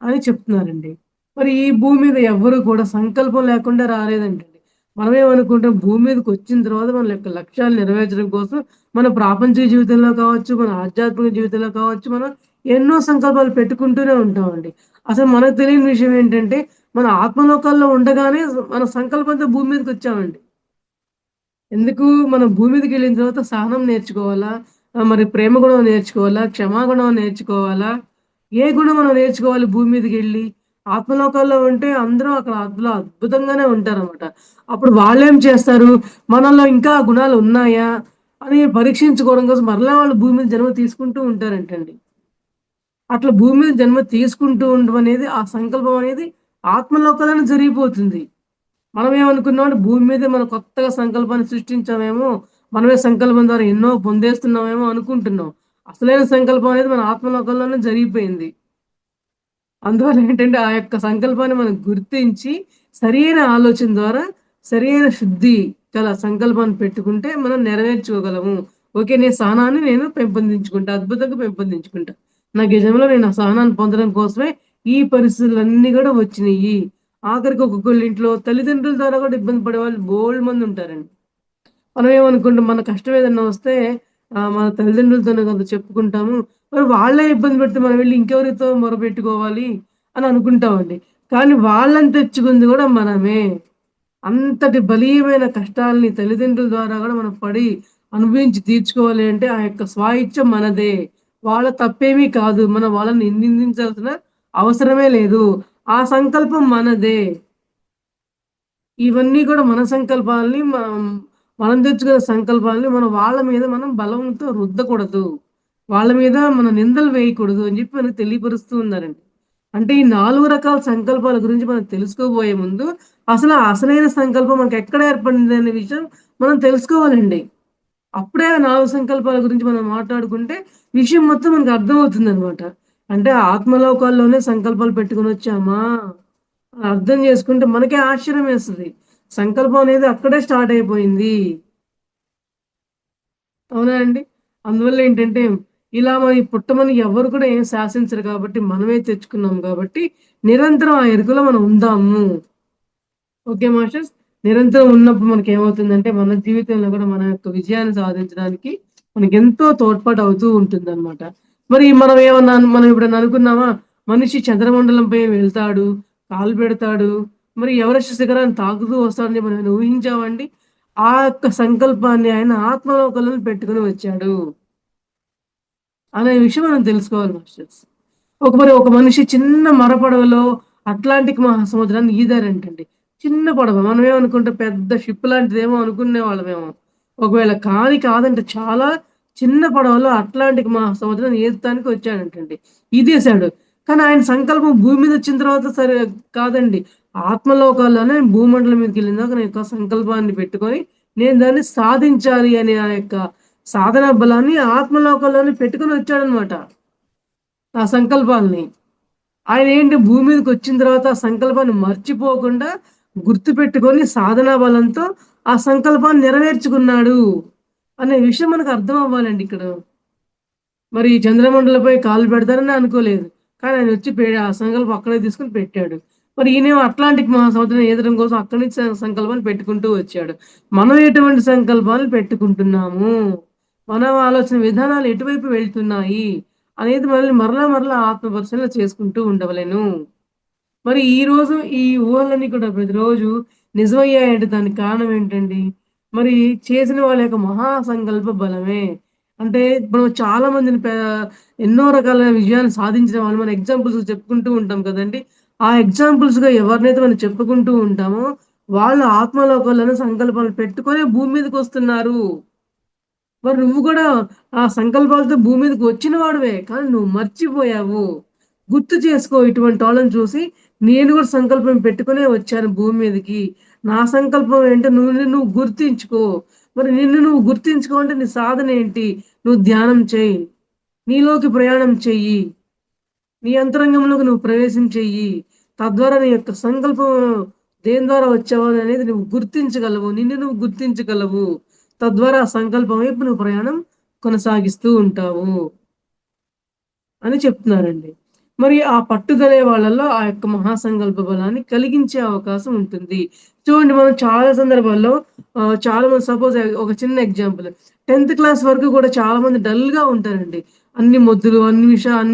అని చెప్తున్నారండి. మరి ఈ భూమి మీద ఎవ్వరు కూడా సంకల్పం లేకుండా రాలేదంటండి. మనమేమనుకుంటాం భూమి మీదకొచ్చిన తర్వాత మన యొక్క లక్ష్యాలు నెరవేర్చడం కోసం మన ప్రాపంచిక జీవితంలో కావచ్చు, మన ఆధ్యాత్మిక జీవితంలో కావచ్చు, మనం ఎన్నో సంకల్పాలు పెట్టుకుంటూనే ఉంటామండి. అసలు మనకు తెలియని విషయం ఏంటంటే, మన ఆత్మలోకాల్లో ఉండగానే మన సంకల్పంతో భూమి మీదకొచ్చామండి. ఎందుకు మనం భూమి మీదకెళ్ళిన తర్వాత సహనం నేర్చుకోవాలా? మరి ప్రేమ గుణం నేర్చుకోవాలా? క్షమాగుణం నేర్చుకోవాలా? ఏ గుణం మనం నేర్చుకోవాలి భూమి మీదకెళ్ళి? ఆత్మలోకాల్లో ఉంటే అందరూ అక్కడ అందులో అద్భుతంగానే ఉంటారనమాట. అప్పుడు వాళ్ళేం చేస్తారు? మనలో ఇంకా ఆ గుణాలు ఉన్నాయా? అని పరీక్షించుకోవడం కోసం మరలా వాళ్ళు భూమి మీద జన్మ తీసుకుంటూ ఉంటారంటండి. అట్లా భూమి మీద జన్మ తీసుకుంటూ ఉండడం అనేది, ఆ సంకల్పం అనేది ఆత్మలోకాల్లోనే జరిగిపోతుంది. మనమేమనుకున్నాం భూమి మీదే మనం కొత్తగా సంకల్పాన్ని సృష్టించామేమో, మనమే సంకల్పం ద్వారా ఎన్నో పొందేస్తున్నామేమో అనుకుంటున్నాం. అసలైన సంకల్పం అనేది మన ఆత్మలోకంలోనే జరిగిపోయింది. అందువల్ల ఏంటంటే, ఆ యొక్క సంకల్పాన్ని మనం గుర్తించి, సరియైన ఆలోచన ద్వారా, సరియైన శుద్ధి గల సంకల్పాన్ని పెట్టుకుంటే మనం నెరవేర్చుకోగలము. ఓకే. సహనాన్ని నేను పెంపొందించుకుంటా. అద్భుతంగా పెంపొందించుకుంటా. నా నిజంలో నేను ఆ సహనాన్ని పొందడం కోసమే ఈ పరిస్థితులన్నీ గూడా వచ్చినియి. ఆఖరికి ఒక్కొక్కళ్ళ ఇంట్లో తల్లిదండ్రుల ద్వారా గూడా ఇబ్బంది పడేవాళ్ళు బోలెడుమందుంటారండి. మనమేమనుకుంటాం మన కష్టం ఏదన్నా వస్తే మన తల్లిదండ్రులతోనే కదా చెప్పుకుంటాము. మరి వాళ్ళే ఇబ్బంది పెడితే మనం వెళ్లి ఇంకెవరితో మొరపెట్టుకోవాలి అని అనుకుంటామండి. కానీ వాళ్ళని తెచ్చుకుంది గూడా మనమే. అంతటి బలీయమైన కష్టాల్ని తల్లిదండ్రుల ద్వారా గూడా మనం పడి అనుభవించి తీర్చుకోవాలి అంటే ఆ యొక్క స్వాయిచ్చ మనదే. వాళ్ళ తప్పేమీ కాదు. మనం వాళ్ళని నిందించాల్సిన అవసరమే లేదు. ఆ సంకల్పం మనదే. ఇవన్నీ కూడా మన సంకల్పాల్ని మనం తెచ్చుకున్న సంకల్పాల్ని వాళ్ళ మీద మనం బలంతో రుద్దకూడదు. వాళ్ళ మీద మన నిందలు వేయకూడదు అని చెప్పి మనకు తెలియపరుస్తూ ఉన్నారండి. అంటే ఈ 4 రకాల సంకల్పాల గురించి మనం తెలుసుకోబోయే ముందు అసలు ఆ అసలైన సంకల్పం మనకెక్కడ ఏర్పడిందనే విషయం మనం తెలుసుకోవాలండి. అప్పుడే ఆ 4 సంకల్పాల గురించి మనం మాట్లాడుకుంటే విషయం మొత్తం మనకు అర్థమవుతుందనమాట. అంటే ఆత్మలోకాల్లోనే సంకల్పాలు పెట్టుకొనొచ్చామా? అర్థం చేసుకుంటే మనకే ఆశ్చర్యమేస్తది. సంకల్పం అనేది అక్కడే స్టార్ట్ అయిపోయింది. అవునా అండి? అందువల్ల ఏంటంటే, ఇలా మరి పుట్టమని ఎవరు కూడా ఏం శాసించరు కాబట్టి, మనమే తెచ్చుకున్నాం కాబట్టి, నిరంతరం ఆ ఎరుకలో మనం ఉందాము. Okay masters. నిరంతరం ఉన్నప్పుడు మనకేమవుతుందంటే, మన జీవితంలో కూడా మన యొక్క విజయాన్ని సాధించడానికి మనకెంతో తోడ్పాటు అవుతూ ఉంటుందనమాట. మరి మనం ఎప్పుడన్నా అనుకున్నామా? మనిషి చంద్రమండలంపై వెళ్తాడు, కాలు పెడతాడు, మరి ఎవరెస్ట్ శిఖరాన్ని తాకుతూ వస్తాడని మనం ఏమైనా ఊహించామండి? ఆ యొక్క సంకల్పాన్ని ఆయన ఆత్మలోకంలో పెట్టుకొని వచ్చాడు అనే విషయం మనం తెలుసుకోవాలి మాస్టర్స్. ఒక మనిషి చిన్న మరపడవలో అట్లాంటిక్ మహాసముద్రాన్ని ఈదారంటండి. చిన్న పడవ. మనమేమనుకుంటాం పెద్ద షిప్ లాంటిదేమో అనుకునేవాళ్ళమేమో. ఒకవేళ కాదంట చాలా చిన్న పడవలో అట్లాంటిక్ మహాసముద్రాన్ని ఈదటానికి వచ్చాడంటండి. ఈదేశాడు. కానీ ఆయన సంకల్పం భూమి మీదొచ్చిన తర్వాత సరే కాదండి. ఆత్మలోకాల్లోనే భూమండలం మీదకెళ్ళిన దాకా నేను యొక్క సంకల్పాన్ని పెట్టుకొని నేను దాన్ని సాధించాలి అనే ఆ యొక్క సాధనా బలాన్ని ఆత్మలోకంలోనే పెట్టుకొని వచ్చాడనమాట. ఆ సంకల్పాల్ని. ఆయనేంటి భూమి మీదకొచ్చిన తర్వాత ఆ సంకల్పాన్ని మర్చిపోకుండా గుర్తుపెట్టుకొని సాధనా బలంతో ఆ సంకల్పాన్ని నెరవేర్చుకున్నాడు అనే విషయం మనకు అర్థం అవ్వాలండి ఇక్కడ. మరి ఈ చంద్రమండలంపై కాలు పెడతారని అనుకోలేదు. కానీ ఆయనొచ్చి ఆ సంకల్పం అక్కడే తీసుకొని పెట్టాడు. మరి ఈయనేమో అట్లాంటిక్ మహాసముద్రం ఈదడం కోసం అక్కడి నుంచి సంకల్పాన్ని పెట్టుకుంటూ వచ్చాడు. మనం ఎటువంటి సంకల్పాలు పెట్టుకుంటున్నాము? మన ఆలోచన విధానాలు ఎటువైపు వెళ్తున్నాయి? అనేది మనల్ని మరలా ఆత్మ పరిశీలన చేసుకుంటూ ఉండవలెను. మరి ఈరోజు ఈ ఊహలన్నీ కూడా ప్రతిరోజు నిజమయ్యాయంటే దానికి కారణం ఏంటండి? మరి చేసిన వాళ్ళ యొక్క మహా సంకల్ప బలమే. అంటే ఇప్పుడు చాలా మందిని ఎన్నో రకాల విజయాలు సాధించిన వాళ్ళు మనం ఎగ్జాంపుల్స్ చెప్పుకుంటూ ఉంటాం కదండీ! ఆ ఎగ్జాంపుల్స్‌గా ఎవరినైతే మనం చెప్పుకుంటూ ఉంటామో, వాళ్ళు ఆత్మలోకంలోనే సంకల్పాలు పెట్టుకొని భూమి మీదకొస్తున్నారు. మరి నువ్వు కూడా ఆ సంకల్పాలతో భూమి మీదకి వచ్చిన వాడివే. కానీ నువ్వు మర్చిపోయావు. గుర్తు చేసుకో ఇటువంటోళ్ళని చూసి, నేను కూడా సంకల్పం పెట్టుకునే వచ్చాను భూమి మీదకి. నా సంకల్పం ఏంటో నువ్వు గుర్తించుకో. మరి నిన్ను నువ్వు గుర్తించుకో అంటే నీ సాధన ఏంటి? నువ్వు ధ్యానం చెయ్యి. నీలోకి ప్రయాణం చెయ్యి. నీ అంతరంగంలోకి నువ్వు ప్రవేశం చెయ్యి. తద్వారా నీ యొక్క సంకల్పం దేని ద్వారా వచ్చావు అనేది నువ్వు గుర్తించగలవు. నిన్ను నువ్వు గుర్తించగలవు. తద్వారా ఆ సంకల్పం వైపు నువ్వు ప్రయాణం కొనసాగిస్తూ ఉంటావు అని చెప్తున్నారండి. మరి ఆ పట్టుదలే వాళ్ళలో ఆ యొక్క మహాసంకల్ప బలాన్ని కలిగించే అవకాశం ఉంటుంది. చూడండి మనం చాలా సందర్భాల్లో చాలా మంది సపోజ్ ఒక చిన్న ఎగ్జాంపుల్ 10థ్ క్లాస్ వరకు కూడా చాలా మంది డల్‌గా ఉంటారండి. అన్ని మొద్దులు, అన్ని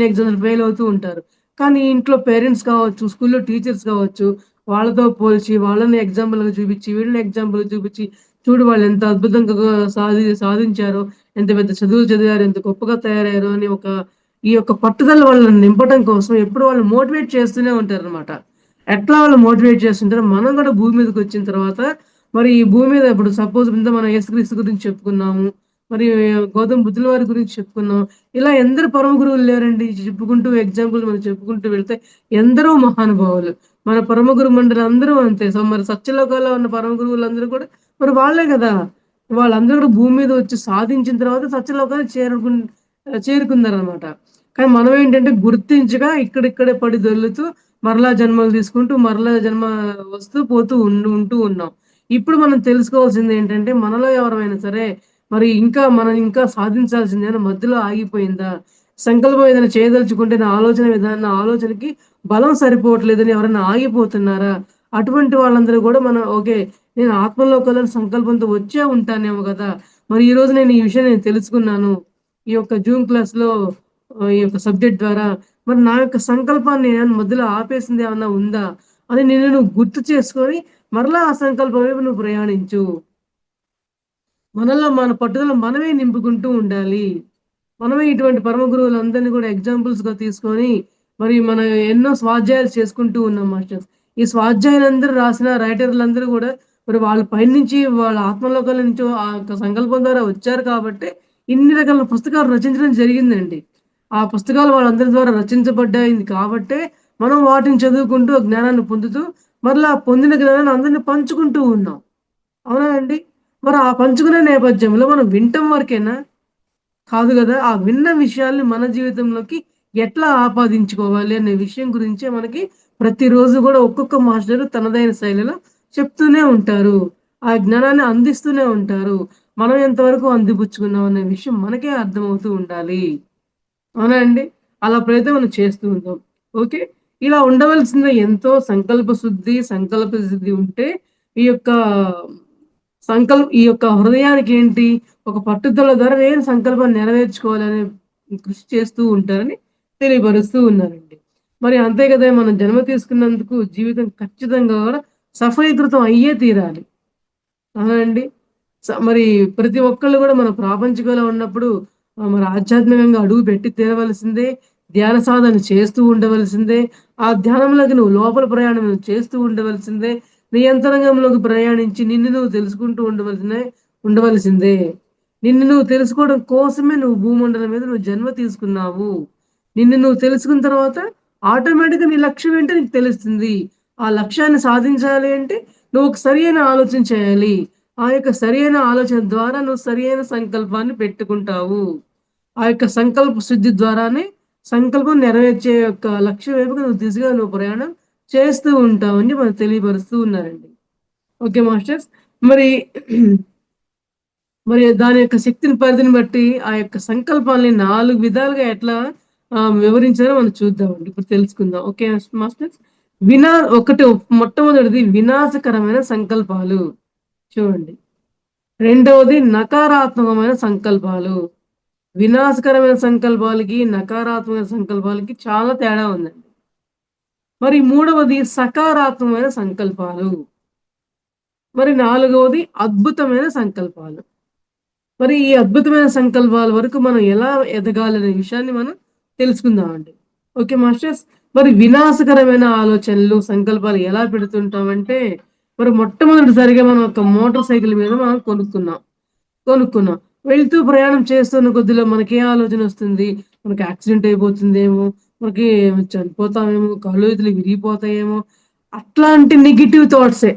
ఎగ్జామ్స్‌లో ఫెయిల్ అవుతూ ఉంటారు. కానీ ఇంట్లో పేరెంట్స్ కావచ్చు, స్కూల్‌లో టీచర్స్ కావచ్చు, వాళ్ళతో పోల్చి, వాళ్ళని ఎగ్జాంపుల్‌గా చూపించి, వీళ్ళని ఎగ్జాంపుల్‌గా చూపించి, చూడు వాళ్ళు ఎంత అద్భుతంగా సాధించారో, ఎంత పెద్ద చదువులు చదివారు, ఎంత గొప్పగా తయారయ్యారో అని ఈ యొక్క పట్టుదల వాళ్ళని నింపడం కోసం ఎప్పుడు వాళ్ళు మోటివేట్ చేస్తూనే ఉంటారనమాట. ఎట్లా వాళ్ళు మోటివేట్ చేస్తుంటారో, మనం కూడా భూమి మీదకొచ్చిన తర్వాత, మరి ఈ భూమి మీద ఇప్పుడు సపోజ్ ఇంత మనం యేసుక్రీస్తు గురించి చెప్పుకున్నాము. మరి గౌతమ బుద్ధుల వారి గురించి చెప్పుకున్నాం. ఇలా ఎందరు పరమ గురువులు లేరండి. చెప్పుకుంటూ ఎగ్జాంపుల్ మనం చెప్పుకుంటూ వెళ్తే ఎందరో మహానుభావులు. మన పరమ గురు మండలి అందరూ అంతే. సో, మరి సత్యలోకాల్లో ఉన్న పరమ గురువులందరూ కూడా మరి వాళ్ళే గదా! వాళ్ళందరూ కూడా భూమి మీద వచ్చి సాధించిన తర్వాత సత్యలోకానికి చేరుకున్నారనమాట. కానీ మనం ఏంటంటే గుర్తించక ఇక్కడిక్కడే పడి దొర్లుతూ మరలా జన్మలు తీసుకుంటూ, మరలా జన్మ వస్తూ పోతూ ఉంటూ ఉన్నాం. ఇప్పుడు మనం తెలుసుకోవాల్సిందేంటంటే మనలో ఎవరమైనా సరే మరి మనం ఇంకా సాధించాల్సిందేమైనా మధ్యలో ఆగిపోయిందా? సంకల్పం ఏదైనా చేయదలుచుకుంటే నా ఆలోచనకి బలం సరిపోవట్లేదని ఎవరైనా ఆగిపోతున్నారా? అటువంటి వాళ్ళందరూ గూడా మనం ఓకే. నేను ఆత్మలో కలని సంకల్పంతో వచ్చే ఉంటానేమో గదా! మరి ఈరోజు నేను ఈ విషయం తెలుసుకున్నాను. ఈ యొక్క జూమ్ క్లాస్‌లో ఈ యొక్క సబ్జెక్ట్ ద్వారా మరి నా యొక్క సంకల్పాన్ని నేను మధ్యలో ఆపేసిందేమన్నా ఉందా? అని నిన్ను నువ్వు గుర్తు చేసుకొని మరలా ఆ సంకల్పం వైపు నువ్వు ప్రయాణించు. మనలో మన పట్టుదల మనమే నింపుకుంటూ ఉండాలి. మనమే ఇటువంటి పరమ గురువులందరిని కూడా ఎగ్జాంపుల్స్‌గా తీసుకొని, మరి మనం ఎన్నో స్వాధ్యాయాలు చేసుకుంటూ ఉన్నాం మాస్టర్స్. ఈ స్వాధ్యాయులందరూ రాసిన రైటర్లందరూ గూడా మరి వాళ్ళు పైనుంచి వాళ్ళ ఆత్మలోకాల నుంచో ఆ యొక్క సంకల్పం ద్వారా వచ్చారు కాబట్టే, ఇన్ని రకాల పుస్తకాలు రచించడం జరిగిందండి. ఆ పుస్తకాలు వాళ్ళందరి ద్వారా రచించబడ్డాయింది కాబట్టే, మనం వాటిని చదువుకుంటూ జ్ఞానాన్ని పొందుతూ, మరలా పొందిన జ్ఞానాన్ని అందరిని పంచుకుంటూ ఉన్నాం. అవునా అండి? మరి ఆ పంచుకునే నేపథ్యంలో మనం వినటం వరకేనా? కాదు గదా! ఆ విన్న విషయాల్ని మన జీవితంలోకి ఎట్లా ఆపాదించుకోవాలి అనే విషయం గురించే మనకి ప్రతిరోజు గూడా ఒక్కొక్క మాస్టరు తనదైన శైలిలో చెప్తూనే ఉంటారు. ఆ జ్ఞానాన్ని అందిస్తూనే ఉంటారు. మనం ఎంతవరకు అందిపుచ్చుకున్నాం అనే విషయం మనకే అర్థమవుతూ ఉండాలి. అవునా అండి? అలా ప్రయత్నం మనం చేస్తూ ఉంటాం. ఓకే. ఇలా ఉండవలసిన ఎంతో సంకల్ప శుద్ధి, సంకల్ప సిద్ధి ఉంటే ఈ యొక్క ఈ యొక్క హృదయానికేంటి ఒక పట్టుదల ద్వారా నేను సంకల్పాన్ని నెరవేర్చుకోవాలనే కృషి చేస్తూ ఉంటారని తెలియపరుస్తూ ఉన్నారండి. మరి అంతే కదా! మనం జన్మ తీసుకున్నందుకు జీవితం ఖచ్చితంగా కూడా సఫలీకృతం అయ్యే తీరాలి. అవునా అండి? మరి ప్రతి ఒక్కళ్ళు గూడా మన ప్రాపంచికంలో ఉన్నప్పుడు మరి ఆధ్యాత్మికంగా అడుగు పెట్టి తీరవలసిందే. ధ్యాన సాధన చేస్తూ ఉండవలసిందే. ఆ ధ్యానంలోకి నువ్వు లోపల ప్రయాణం చేస్తూ ఉండవలసిందే. నీ అంతరంగంలోకి ప్రయాణించి నిన్ను నువ్వు తెలుసుకుంటూ ఉండవలసిందే. నిన్ను నువ్వు తెలుసుకోవడం కోసమే నువ్వు భూమండలం మీద నువ్వు జన్మ తీసుకున్నావు. నిన్ను నువ్వు తెలుసుకున్న తర్వాత ఆటోమేటిక్‌గా నీ లక్ష్యం ఏంటో నీకు తెలుస్తుంది. ఆ లక్ష్యాన్ని సాధించాలి అంటే నువ్వు ఒక సరియైన ఆలోచన చేయాలి. ఆ యొక్క సరియైన ఆలోచన ద్వారా నువ్వు సరియైన సంకల్పాన్ని పెట్టుకుంటావు. ఆ యొక్క సంకల్ప శుద్ధి ద్వారానే సంకల్పం నెరవేర్చే యొక్క లక్ష్యం వైపుగా నువ్వు ప్రయాణం చేస్తూ ఉంటావని మనకు తెలియపరుస్తూ ఉన్నారండి. Okay masters. మరి మరి దాని యొక్క శక్తిని పరిధిని బట్టి ఆ యొక్క సంకల్పాల్ని 4 విధాలుగా ఎట్లా వివరించారో మనం చూద్దామండి. ఇప్పుడు తెలుసుకుందాం. Okay masters. వినా ఒకటి మొట్టమొదటిది వినాశకరమైన సంకల్పాలు. చూడండి. రెండవది నకారాత్మకమైన సంకల్పాలు. వినాశకరమైన సంకల్పాలకి, నకారాత్మక సంకల్పాలకి చాలా తేడా ఉందండి. మరి మూడవది సకారాత్మకమైన సంకల్పాలు. మరి నాలుగవది అద్భుతమైన సంకల్పాలు. మరి ఈ అద్భుతమైన సంకల్పాల వరకు మనం ఎలా ఎదగాలనే విషయాన్ని మనం తెలుసుకుందామండి. Okay masters. మరి వినాశకరమైన ఆలోచనలు, సంకల్పాలు ఎలా పెడుతుంటామంటే, మరి మొట్టమొదటిసారిగా మనం ఒక మోటార్ సైకిల్ మీద మనం కొనుక్కున్నాం. వెళ్తూ ప్రయాణం చేస్తున్న కొద్దిలో మనకే ఆలోచనొస్తుంది. మనకి యాక్సిడెంట్ అయిపోతుందేమో, మనకి చనిపోతామేమో, కాళ్ళు చేతులు విరిగిపోతాయేమో, అట్లాంటి నెగెటివ్ థాట్సే.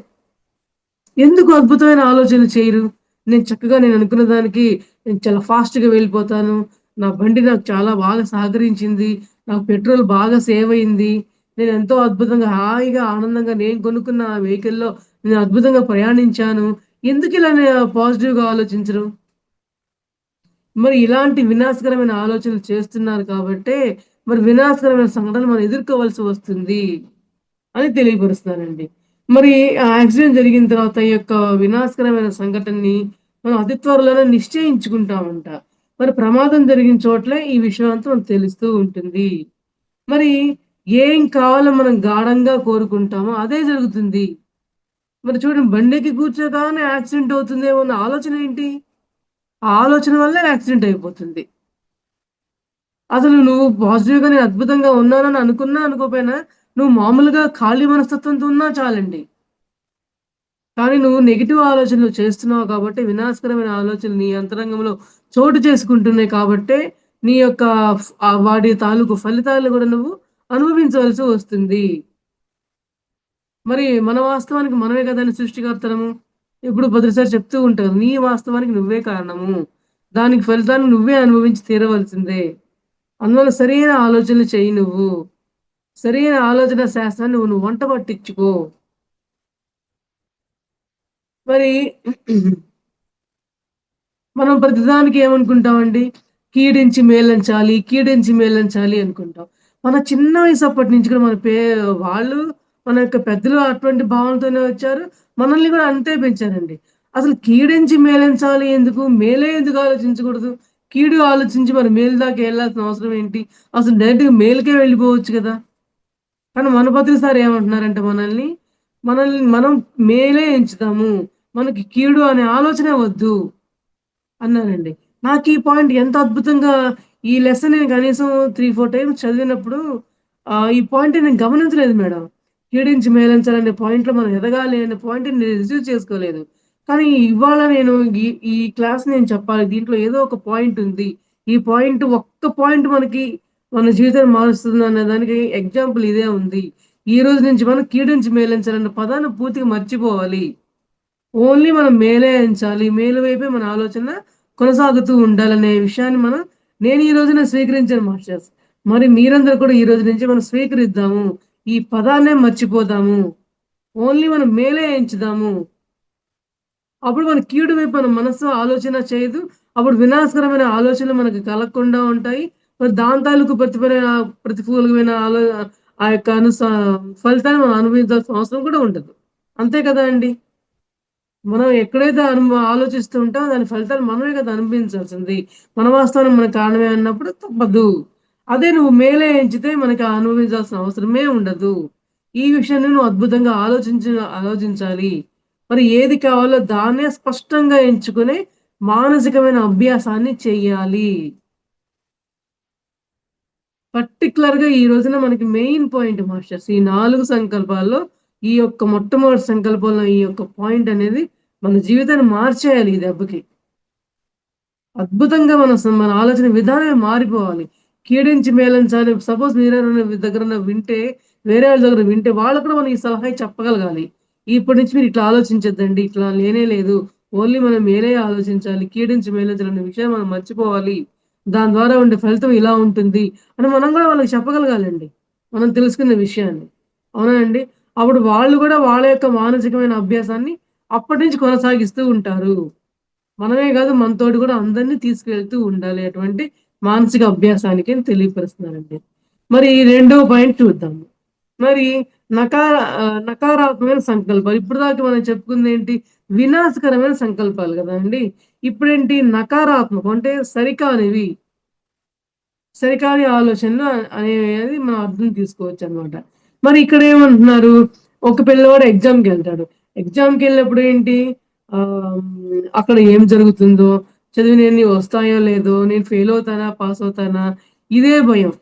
ఎందుకు అద్భుతమైన ఆలోచనలు చేయరు? నేను అనుకున్న దానికి నేను చాలా ఫాస్ట్‌గా వెళ్ళిపోతాను. నా బండి నాకు చాలా బాగా సహకరించింది. నాకు పెట్రోల్ బాగా సేవ్ అయింది. నేనెంతో అద్భుతంగా, హాయిగా, ఆనందంగా నేను కొనుక్కున్న ఆ వెహికల్‌లో నేను అద్భుతంగా ప్రయాణించాను. ఎందుకిలా పాజిటివ్‌గా ఆలోచించరు? మరి ఇలాంటి వినాశకరమైన ఆలోచనలు చేస్తున్నారు కాబట్టే, మరి వినాశకరమైన సంఘటనలు మనం ఎదుర్కోవాల్సి వస్తుంది అని తెలియపరుస్తున్నానండి. మరి ఆ యాక్సిడెంట్ జరిగిన తర్వాత ఈ యొక్క వినాశకరమైన సంఘటనని మనం అతి త్వరలోనే నిశ్చయించుకుంటామంట. మరి ప్రమాదం జరిగిన చోట్లే ఈ విషయం అంతా మనకు తెలుస్తూ ఉంటుంది. మరి ఏం కావాలో మనం గాఢంగా కోరుకుంటామో అదే జరుగుతుంది. మరి చూడండి, బండెక్కి కూర్చోగానే యాక్సిడెంట్ అవుతుందేమో అన్న ఆలోచన ఏంటి? ఆ ఆలోచన వల్లే యాక్సిడెంట్ అయిపోతుంది. అసలు నువ్వు పాజిటివ్‌గా నేను అద్భుతంగా ఉన్నానని అనుకున్నా, అనుకోకపోయినా నువ్వు మామూలుగా ఖాళీ మనస్తత్వంతో ఉన్నా చాలండి. కానీ నువ్వు నెగెటివ్ ఆలోచనలు చేస్తున్నావు కాబట్టి, వినాశకరమైన ఆలోచనలు నీ అంతరంగంలో చోటు చేసుకుంటున్నాయి కాబట్టే, నీ యొక్క వాటి తాలూకు ఫలితాలు గూడా నువ్వు అనుభవించవలసి వస్తుంది. మరి మన వాస్తవానికి మనమే కదండీ సృష్టికర్తలము. ఇప్పుడు ప్రతిసారి చెప్తూ ఉంటారు. నీ వాస్తవానికి నువ్వే కారణము. దానికి ఫలితాన్ని నువ్వే అనుభవించి తీరవలసిందే. అందువల్ల సరైన ఆలోచనలు చెయ్యి నువ్వు. సరైన ఆలోచన శాస్త్రాన్ని నువ్వు వంట పట్టించుకో. మరి మనం ప్రతిదానికి ఏమనుకుంటామండి? కీడించి మేలెంచాలి, కీడించి మేలెంచాలి అనుకుంటాం. మన చిన్న వయసప్పటి నుంచి కూడా వాళ్ళు మన యొక్క పెద్దలు అటువంటి భావనతోనే వచ్చారు. మనల్ని కూడా అంతే పెంచారండి. అసలు కీడించి మేలెంచాలి ఎందుకు? మేలే ఎందుకు ఆలోచించకూడదు? కీడు ఆలోచించి మరి మేలు దాకా ఎళ్ళాల్సిన అవసరం ఏంటి? అసలు డైరెక్ట్‌గా మేలుకే వెళ్ళిపోవచ్చు కదా! కానీ మన భద్రులు సార్ ఏమంటున్నారంటే మనల్ని మనం మేలే ఎంచుతాము. మనకి కీడు అనే ఆలోచనే వద్దు అన్నారండి. నాకీ పాయింట్ ఎంత అద్భుతంగా ఈ లెసన్ నేను కనీసం 3, 4 టైమ్స్ చదివినప్పుడు ఈ పాయింట్ నేను గమనించలేదు మేడం. కీడించి మేలెంచాలనే పాయింట్‌లో మనం ఎదగాలి అనే పాయింట్‌ని నేను రిసీవ్ చేసుకోలేదు. కానీ ఇవాళ నేను ఈ ఈ క్లాస్ నేను చెప్పాలి. దీంట్లో ఏదో ఒక పాయింట్ ఉంది. ఈ పాయింట్ ఒక్క పాయింట్ మన జీవితాన్ని మారుస్తుందనే దానికి ఎగ్జాంపుల్ ఇదే ఉంది. ఈ రోజు నుంచి మనం కీడించి మేలెంచాలన్న పదాన్ని పూర్తిగా మర్చిపోవాలి. ఓన్లీ మనం మేలే ఎంచాలి. మేలు వైపే మన ఆలోచన కొనసాగుతూ ఉండాలనే విషయాన్ని నేను ఈ రోజున స్వీకరించాను మాస్టర్స్. మరి మీరందరూ కూడా ఈ రోజు నుంచి మనం స్వీకరిద్దాము. ఈ పదాన్నే మర్చిపోదాము. ఓన్లీ మనం మేలే ఎంచుదాము. అప్పుడు మన కీడు వైపు మన మనస్సు ఆలోచన చేయదు. అప్పుడు వినాశకరమైన ఆలోచనలు మనకు కలగకుండా ఉంటాయి. మరి దాని తాలూకు ప్రతికూలమైన ఆ యొక్క ఫలితాన్ని మనం అనుభవించాల్సిన అవసరం కూడా ఉండదు. అంతే కదా అండి! మనం ఎక్కడైతే ఆలోచిస్తూ ఉంటామో దాని ఫలితాలు మనమే కదా అనుభవించాల్సింది. మన వాస్తవానికి మన కారణమే అన్నప్పుడు తప్పదు. అదే నువ్వు మేలే ఎంచితే మనకి అనుభవించాల్సిన అవసరమే ఉండదు. ఈ విషయాన్ని నువ్వు అద్భుతంగా ఆలోచించాలి. మరి ఏది కావాలో దాన్నే స్పష్టంగా ఎంచుకునే మానసికమైన అభ్యాసాన్ని చెయ్యాలి. పర్టిక్యులర్‌గా ఈ రోజున మనకి మెయిన్ పాయింట్ మాస్టర్స్. ఈ 4 సంకల్పాల్లో ఈ యొక్క మొట్టమొదటి సంకల్పంలో ఈ యొక్క పాయింట్ అనేది మన జీవితాన్ని మార్చేయాలి ఈ దెబ్బకి. అద్భుతంగా మన ఆలోచన విధానమే మారిపోవాలి. కీడించి మేలంచాలి. సపోజ్ మీరెవరైనా దగ్గరన వింటే, వేరే వాళ్ళ దగ్గర వింటే వాళ్ళు కూడా మనకి సలహా చెప్పగలగాలి. ఇప్పటి నుంచి మీరు ఇట్లా ఆలోచించొద్దండి. ఇట్లా లేనే లేదు. ఓన్లీ మనం మేలే ఆలోచించాలి. కీడించి మేలించాలనే విషయం మనం మర్చిపోవాలి. దాని ద్వారా ఉండే ఫలితం ఇలా ఉంటుంది అని మనం కూడా వాళ్ళకి చెప్పగలగాలండి. మనం తెలుసుకున్న విషయాన్ని. అవునా అండి? అప్పుడు వాళ్ళు కూడా వాళ్ళ యొక్క మానసికమైన అభ్యాసాన్ని అప్పటి నుంచి కొనసాగిస్తూ ఉంటారు. మనమే గాదు మనతోటి గూడా అందరిని తీసుకెళ్తూ ఉండాలి. అటువంటి మానసిక అభ్యాసానికి అని తెలియపరుస్తున్నానండి. మరి రెండో పాయింట్ చూద్దాం. మరి నకారాత్మకమైన సంకల్పాలు. ఇప్పటిదాకా మనం చెప్పుకుందేంటి? వినాశకరమైన సంకల్పాలు గదండీ! ఇప్పుడేంటి నకారాత్మకం అంటే సరికాని ఆలోచనలు అనేవి మనం అర్థం తీసుకోవచ్చనమాట. మరి ఇక్కడేమంటున్నారు? ఒక పిల్లోడు ఎగ్జామ్‌కెళ్తాడు. ఎగ్జామ్‌కెళ్ళినప్పుడు ఏంటి? అక్కడ ఏం జరుగుతుందో, చదివినయన్ని వస్తాయో లేదో, నేను ఫెయిల్ అవుతానా? పాస్ అవుతానా? ఇదే భయం.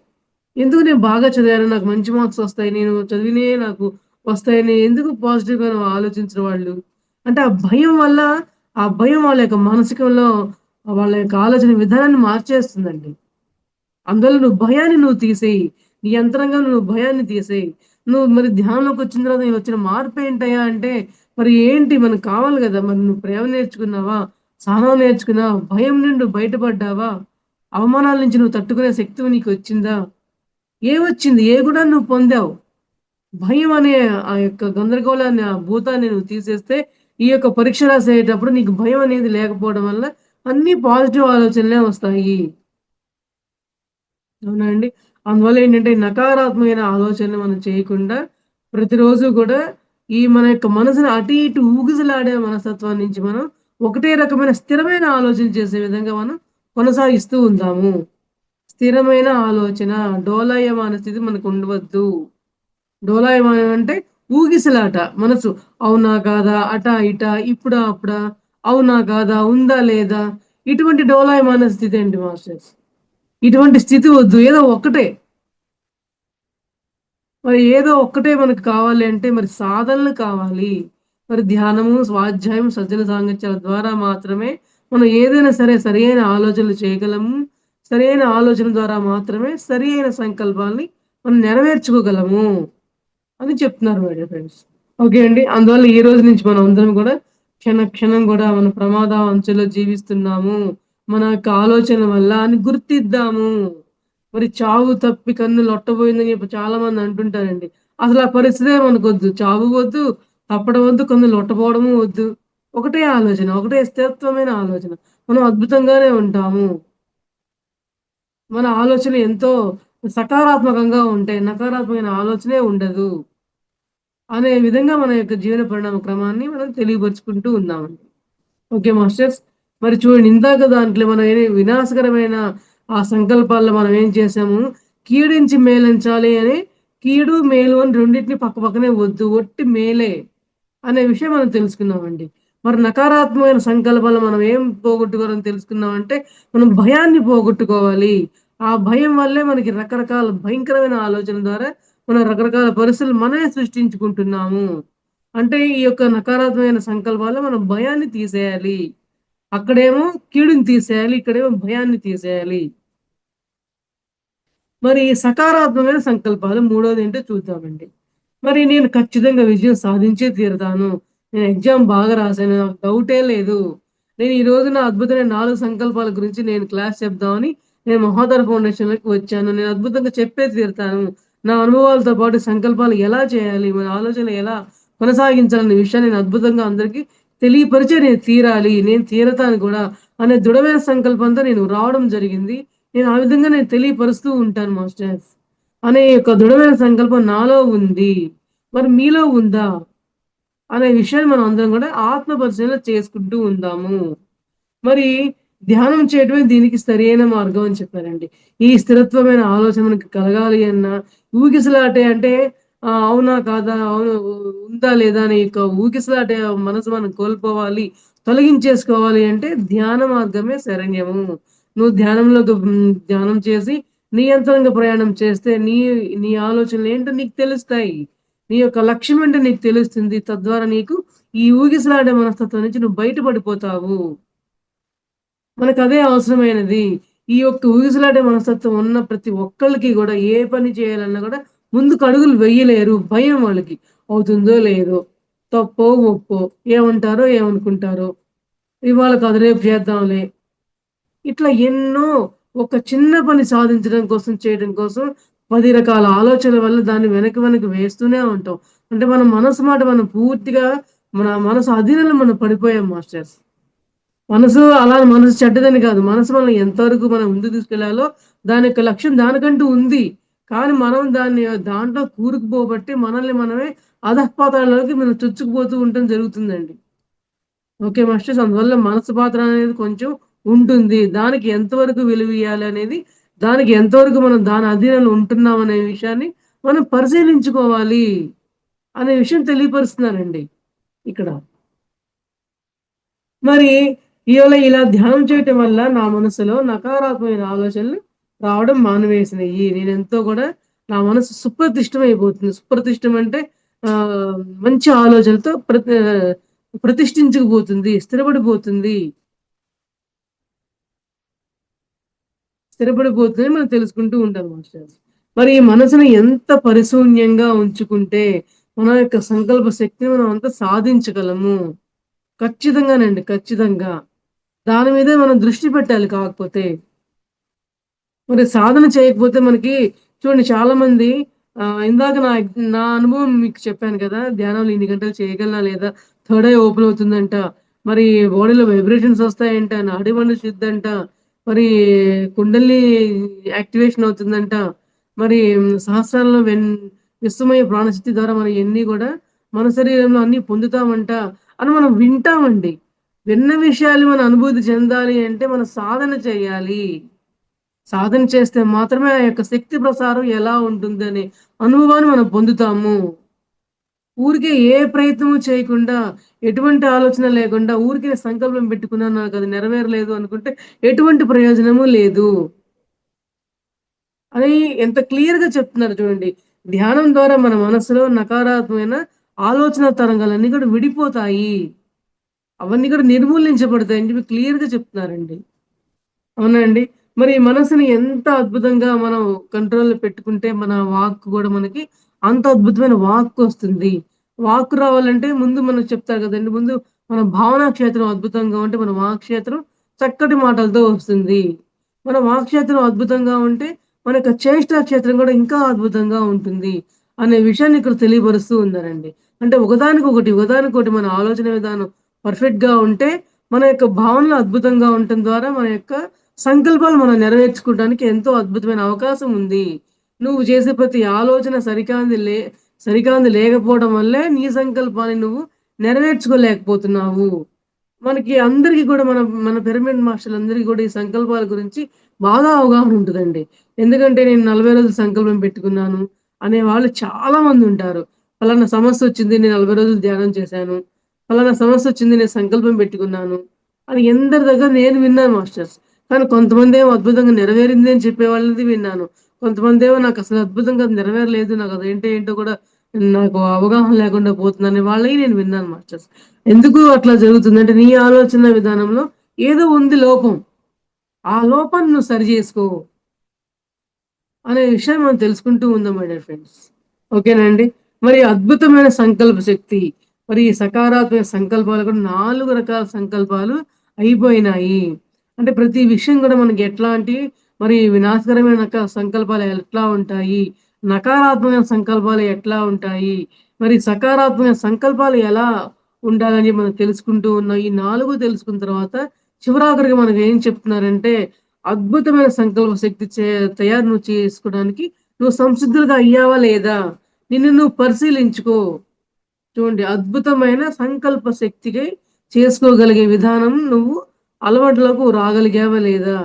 ఎందుకు నేను బాగా చదివాను. నాకు మంచి మార్క్స్ వస్తాయి. నేను చదివినయే నాకు వస్తాయని ఎందుకు పాజిటివ్‌గా ఆలోచించరు వాళ్ళు? అంటే ఆ భయం వాళ్ళ యొక్క మానసికంలో వాళ్ళ యొక్క ఆలోచన విధానాన్ని మార్చేస్తుందండి. అందువల్ల నువ్వు తీసేయి. నీ యంత్రాంగంలో నువ్వు భయాన్ని తీసేయి. నువ్వు మరి ధ్యానంలోకొచ్చిన తర్వాత వచ్చిన మార్పేంటయ్యా అంటే, మరి ఏంటి మనకు కావాలి గదా! మరి నువ్వు ప్రేమ నేర్చుకున్నావా? సహనం నేర్చుకున్నావా? భయం నుండి బయటపడ్డావా? అవమానాల నుంచి నువ్వు తట్టుకునే శక్తి నీకొచ్చిందా? ఏమొచ్చింది? ఏ గుణాన్ని నువ్వు పొందావు? భయం అనే ఆ యొక్క గందరగోళాన్ని, ఆ భూతాన్ని నువ్వు తీసేస్తే, ఈ యొక్క పరీక్ష రాసేటప్పుడు నీకు భయం అనేది లేకపోవడం వల్ల అన్నీ పాజిటివ్ ఆలోచనలే వస్తాయి. అవునా అండి? అందువల్ల ఏంటంటే నకారాత్మకమైన ఆలోచనలు మనం చేయకుండా ప్రతిరోజు గూడా మన యొక్క మనసుని అటు ఇటు ఊగిసలాడే మనస్తత్వం నుంచి మనం ఒకటే రకమైన స్థిరమైన ఆలోచన చేసే విధంగా మనం కొనసాగిస్తూ ఉందాము. స్థిరమైన ఆలోచన, డోలాయమాన స్థితి మనకు ఉండవద్దు. డోలాయమానం అంటే ఊగిసలాట మనసు. అవునా కాదా, అటా ఇటా, ఇప్పుడా అప్పుడా, అవునా కాదా, ఉందా లేదా, ఇటువంటి డోలాయమాన స్థితి అండి మాస్టర్స్. ఇటువంటి స్థితి వద్దు. ఏదో ఒక్కటే, మరి ఏదో ఒక్కటే మనకు కావాలి అంటే మరి సాధనలు కావాలి. మరి ధ్యానము, స్వాధ్యాయం, సజ్జన సాంగత్యాల ద్వారా మాత్రమే మనం ఏదైనా సరే సరియైన ఆలోచనలు చేయగలము. సరియైన ఆలోచన ద్వారా మాత్రమే సరియైన సంకల్పాల్ని మనం నెరవేర్చుకోగలము అని చెప్తున్నారు మై డియర్ ఫ్రెండ్స్. ఓకే అండి. అందువల్ల ఈ రోజు నుంచి మనం అందరం కూడా క్షణం కూడా మన ప్రమాద అంచులో జీవిస్తున్నాము. మన యొక్క ఆలోచనల వల్ల అని గుర్తిద్దాము. మరి చావు తప్పి కన్ను లొట్టబోయిందని చెప్పి చాలా మంది అంటుంటారండి. అసలు ఆ పరిస్థితే మనకొద్దు. చావు వద్దు, తప్పడం వద్దు, కన్ను లొట్టపోవడము వద్దు. ఒకటే ఆలోచన, ఒకటే స్థిరత్వమైన ఆలోచన. మనం అద్భుతంగానే ఉంటాము. మన ఆలోచన ఎంతో సకారాత్మకంగా ఉంటే నకారాత్మకమైన ఆలోచనే ఉండదు అనే విధంగా మన యొక్క జీవన పరిణామ క్రమాన్ని మనం తెలియపరుచుకుంటూ ఉన్నామండి. Okay masters. మరి చూడండి, ఇందాక దాంట్లో మనం వినాశకరమైన ఆ సంకల్పాల్లో మనం ఏం చేసాము, కీడించి మేలించాలి అని, కీడు మేలు అని రెండింటిని పక్క పక్కనే వద్దు, ఒట్టి మేలే అనే విషయం మనం తెలుసుకున్నామండి. మరి నకారాత్మకమైన సంకల్పాలు మనం ఏం పోగొట్టుకోవాలని తెలుసుకున్నామంటే, మనం భయాన్ని పోగొట్టుకోవాలి. ఆ భయం వల్లే మనకి రకరకాల భయంకరమైన ఆలోచన ద్వారా మనం రకరకాల పరిస్థితులు మనమే సృష్టించుకుంటున్నాము. అంటే ఈ యొక్క నకారాత్మకమైన సంకల్పాల్లో మనం భయాన్ని తీసేయాలి. అక్కడేమో కీడుని తీసేయాలి. ఇక్కడేమో భయాన్ని తీసేయాలి. మరి సకారాత్మకమైన సంకల్పాలు మూడోదేంటో చూద్దామండి. మరి నేను ఖచ్చితంగా విజయం సాధించే తీరుతాను. నేను ఎగ్జామ్ బాగా రాసాను. నాకు డౌటే లేదు. నేను ఈ రోజు నా అద్భుతమైన 4 సంకల్పాల గురించి నేను క్లాస్ చెప్దామని నేను మహోదర ఫౌండేషన్‌లోకి వచ్చాను. నేను అద్భుతంగా చెప్పే తీరుతాను. నా అనుభవాలతో పాటు సంకల్పాలు ఎలా చేయాలి? మన ఆలోచనలు ఎలా కొనసాగించాలనే విషయాన్ని నేను అద్భుతంగా అందరికీ తెలియపరిచే నేను తీరాలి. నేను తీరతాను కూడా అనే దృఢమైన సంకల్పంతో నేను రావడం జరిగింది. నేను ఆ విధంగా నేను తెలియపరుస్తూ ఉంటాను మాస్టర్స్. అనే యొక్క దృఢమైన సంకల్పం నాలో ఉంది. మరి మీలో ఉందా? అనే విషయాన్ని మనం అందరం కూడా ఆత్మ పరిశీలన చేసుకుంటూ ఉందాము. మరి ధ్యానం చేయడమే దీనికి సరియైన మార్గం అని చెప్పారండి. ఈ స్థిరత్వమైన ఆలోచన మనకి కలగాలి అన్నా, ఊగిసలాటే అంటే అవునా? కాదా? అవును ఉందా? లేదా? అనే యొక్క ఊగిసలాటే మనసు మనం కోల్పోవాలి, తొలగించేసుకోవాలి అంటే ధ్యాన మార్గమే శరణ్యము. నువ్వు ధ్యానం చేసి నియంత్రణగా ప్రయాణం చేస్తే నీ ఆలోచనలేంటో నీకు తెలుస్తాయి. నీ యొక్క లక్ష్యం ఏంటో నీకు తెలుస్తుంది. తద్వారా నీకు ఈ ఊగిసలాడే మనస్తత్వం నుంచి నువ్వు బయటపడిపోతావు. మనకదే అవసరమైనది. ఈ యొక్క ఊగిసలాడే మనస్తత్వం ఉన్న ప్రతి ఒక్కళ్ళకి గూడా ఏ పని చేయాలన్నా గూడా ముందుకు అడుగులు వెయ్యలేరు. భయం వాళ్ళకి. అవుతుందో లేదో, తప్పో ఒప్పో, ఏమంటారో ఏమనుకుంటారో, ఇవాళ కాదు రేపు చేద్దాంలే. ఇట్లా ఎన్నో ఒక చిన్న పని సాధించడం కోసం, చేయడం కోసం 10 రకాల ఆలోచనల వల్ల దాన్ని వెనక్కి వేస్తూనే ఉంటాం. అంటే మన మనసు మాట మనం పూర్తిగా మన మనసు అధీనంలో మనం పడిపోయాం మాస్టర్స్. మనసు చెడ్డదని కాదు. మనసు మనల్ని ఎంతవరకు మనం ముందుకు తీసుకెళ్లాలో దాని యొక్క లక్ష్యం దానికంటూ ఉంది. కానీ మనం దాంట్లో కూరుకుపోబట్టి మనల్ని మనమే అధఃపాతాళంలోకి మనం చొచ్చుకుపోతూ ఉండటం జరుగుతుందండి. Okay masters. అందువల్ల మనసు పాత్ర అనేది కొంచెం ఉంటుంది. దానికి ఎంతవరకు విలువియ్యాలి అనేది, దానికి ఎంతవరకు మనం దాని అధీనంలో ఉంటున్నాం అనే విషయాన్ని మనం పరిశీలించుకోవాలి అనే విషయం తెలియపరుస్తున్నానండి ఇక్కడ. మరి ఇలా ధ్యానం చేయటం వల్ల నా మనసులో నకారాత్మకమైన ఆలోచనలు రావడం మానివేసినాయి. నేనెంతో కూడా నా మనసు సుప్రతిష్టమైపోతుంది. సుప్రతిష్టం అంటే మంచి ఆలోచనలతో ప్రతిష్ఠించుకుపోతుంది. స్థిరపడిపోతుందని మనం తెలుసుకుంటూ ఉంటాం మాస్టర్స్. మరి ఈ మనసుని ఎంత పరిశూన్యంగా ఉంచుకుంటే మన యొక్క సంకల్ప శక్తిని మనం అంతా సాధించగలము. ఖచ్చితంగానండి. ఖచ్చితంగా. దాని మీదే మనం దృష్టి పెట్టాలి కాకపోతే. మరి సాధన చేయకపోతే మనకి చూడండి చాలామంది ఇందాక నా అనుభవం మీకు చెప్పాను కదా! ధ్యానంలో ఇన్ని గంటలు చేయగలనా లేదా? థర్డ్ ఐ ఓపెన్ అవుతుందంట. మరి బాడీలో వైబ్రేషన్స్ వస్తాయంట. నాడీమండలి శుద్ధంట. మరి కుండలిని యాక్టివేషన్ అవుతుందంట. మరి సహస్రాలలో విశ్వమయ ప్రాణశక్తి ద్వారా మనం ఇయన్నీ గూడా మన శరీరంలో అన్నీ పొందుతామంట అని మనం వింటామండి. విన్న విషయాలు మనం అనుభూతి చెందాలి అంటే మనం సాధన చేయాలి. సాధన చేస్తే మాత్రమే ఆ యొక్క శక్తి ప్రసారం ఎలా ఉంటుందనే అనుభవాన్ని మనం పొందుతాము. ఊరికే ఏ ప్రయత్నము చేయకుండా, ఎటువంటి ఆలోచన లేకుండా ఊరికే సంకల్పం పెట్టుకున్నాను నాకది నెరవేరలేదు అనుకుంటే ఎటువంటి ప్రయోజనము లేదు. అని ఎంత క్లియర్‌గా చెప్తున్నారు చూడండి. ధ్యానం ద్వారా మన మనసులో నకారాత్మకమైన ఆలోచన తరంగాలన్నీ కూడా విడిపోతాయి. అవన్నీ కూడా నిర్మూలించబడతాయని చెప్పి క్లియర్‌గా చెప్తున్నారండి. అవునా అండి? మరి మనసుని ఎంత అద్భుతంగా మనం కంట్రోల్‌లో పెట్టుకుంటే మన వాక్ గూడా మనకి అంత అద్భుతమైన వాక్కొస్తుంది. వాక్ రావాలంటే ముందు మనకు చెప్తారు గదండీ! ముందు మన భావనా క్షేత్రం అద్భుతంగా ఉంటే మన వాక్ క్షేత్రం చక్కటి మాటలతో వస్తుంది. మన వాక్ క్షేత్రం అద్భుతంగా ఉంటే మన యొక్క చేష్టా క్షేత్రం గూడా ఇంకా అద్భుతంగా ఉంటుంది. అనే విషయాన్ని ఇక్కడ తెలియపరుస్తూ ఉన్నారండి. అంటే ఒకదానికొకటి, ఒకదానికొకటి మన ఆలోచన విధానం పర్ఫెక్ట్‌గా ఉంటే మన యొక్క భావనలు అద్భుతంగా ఉండటం ద్వారా మన యొక్క సంకల్పాలు మనం నెరవేర్చుకోవడానికి ఎంతో అద్భుతమైన అవకాశం ఉంది. నువ్వు చేసే ప్రతి ఆలోచన సరికానిది లేకపోవడం వల్లే నీ సంకల్పాన్ని నువ్వు నెరవేర్చుకోలేకపోతున్నావు. మనకి అందరికి కూడా మన పిరమిడ్ మాస్టర్లందరికీ కూడా ఈ సంకల్పాల గురించి బాగా అవగాహన ఉంటదండి. ఎందుకంటే నేను 40 రోజులు సంకల్పం పెట్టుకున్నాను అనేవాళ్ళు చాలా మందుంటారు. పలానా సమస్యొచ్చింది నేను 40 రోజులు ధ్యానం చేశాను. పలానా సమస్యొచ్చింది నేను సంకల్పం పెట్టుకున్నాను అని ఎందరి దగ్గర నేను విన్నాను మాస్టర్స్. కానీ కొంతమందేమో అద్భుతంగా నెరవేరింది అని చెప్పేవాళ్ళది విన్నాను. కొంతమందేమో నాకసలు అద్భుతంగా అది నెరవేరలేదు. నాకదేంటో ఏంటో కూడా నాకు అవగాహన లేకుండా పోతుందనే వాళ్ళయి నేను విన్నాను మాస్టర్స్. ఎందుకు అట్లా జరుగుతుందంటే నీ ఆలోచన విధానంలో ఏదో ఉంది లోపం. ఆ లోపాన్ని నువ్వు సరి జేసుకో అనే విషయం మనం తెలుసుకుంటూ ఉందాం మై డియర్ ఫ్రెండ్స్. ఓకేనా అండి? మరి అద్భుతమైన సంకల్ప శక్తి. మరి ఈ సకారాత్మక సంకల్పాలు కూడా 4 రకాల సంకల్పాలు అయిపోయినాయి. అంటే ప్రతి విషయం కూడా మనకి ఎట్లాంటి మరి వినాశకరమైన సంకల్పాలు ఎట్లా ఉంటాయి? నకారాత్మక సంకల్పాలు ఎట్లా ఉంటాయి? మరి సకారాత్మక సంకల్పాలు ఎలా ఉండాలని మనం తెలుసుకుంటూ ఉన్నాం. ఈ 4 తెలుసుకున్న తర్వాత చివరాఖరికి మనకు ఏం చెప్తున్నారంటే అద్భుతమైన సంకల్ప శక్తి తయారు నువ్వు చేసుకోవడానికి నువ్వు సంసిద్ధులుగా అయ్యావా లేదా? నిన్ను నువ్వు పరిశీలించుకో. చూడండి అద్భుతమైన సంకల్ప శక్తికి చేసుకోగలిగే విధానం నువ్వు అలవాట్లకు రాగలిగావా లేదా?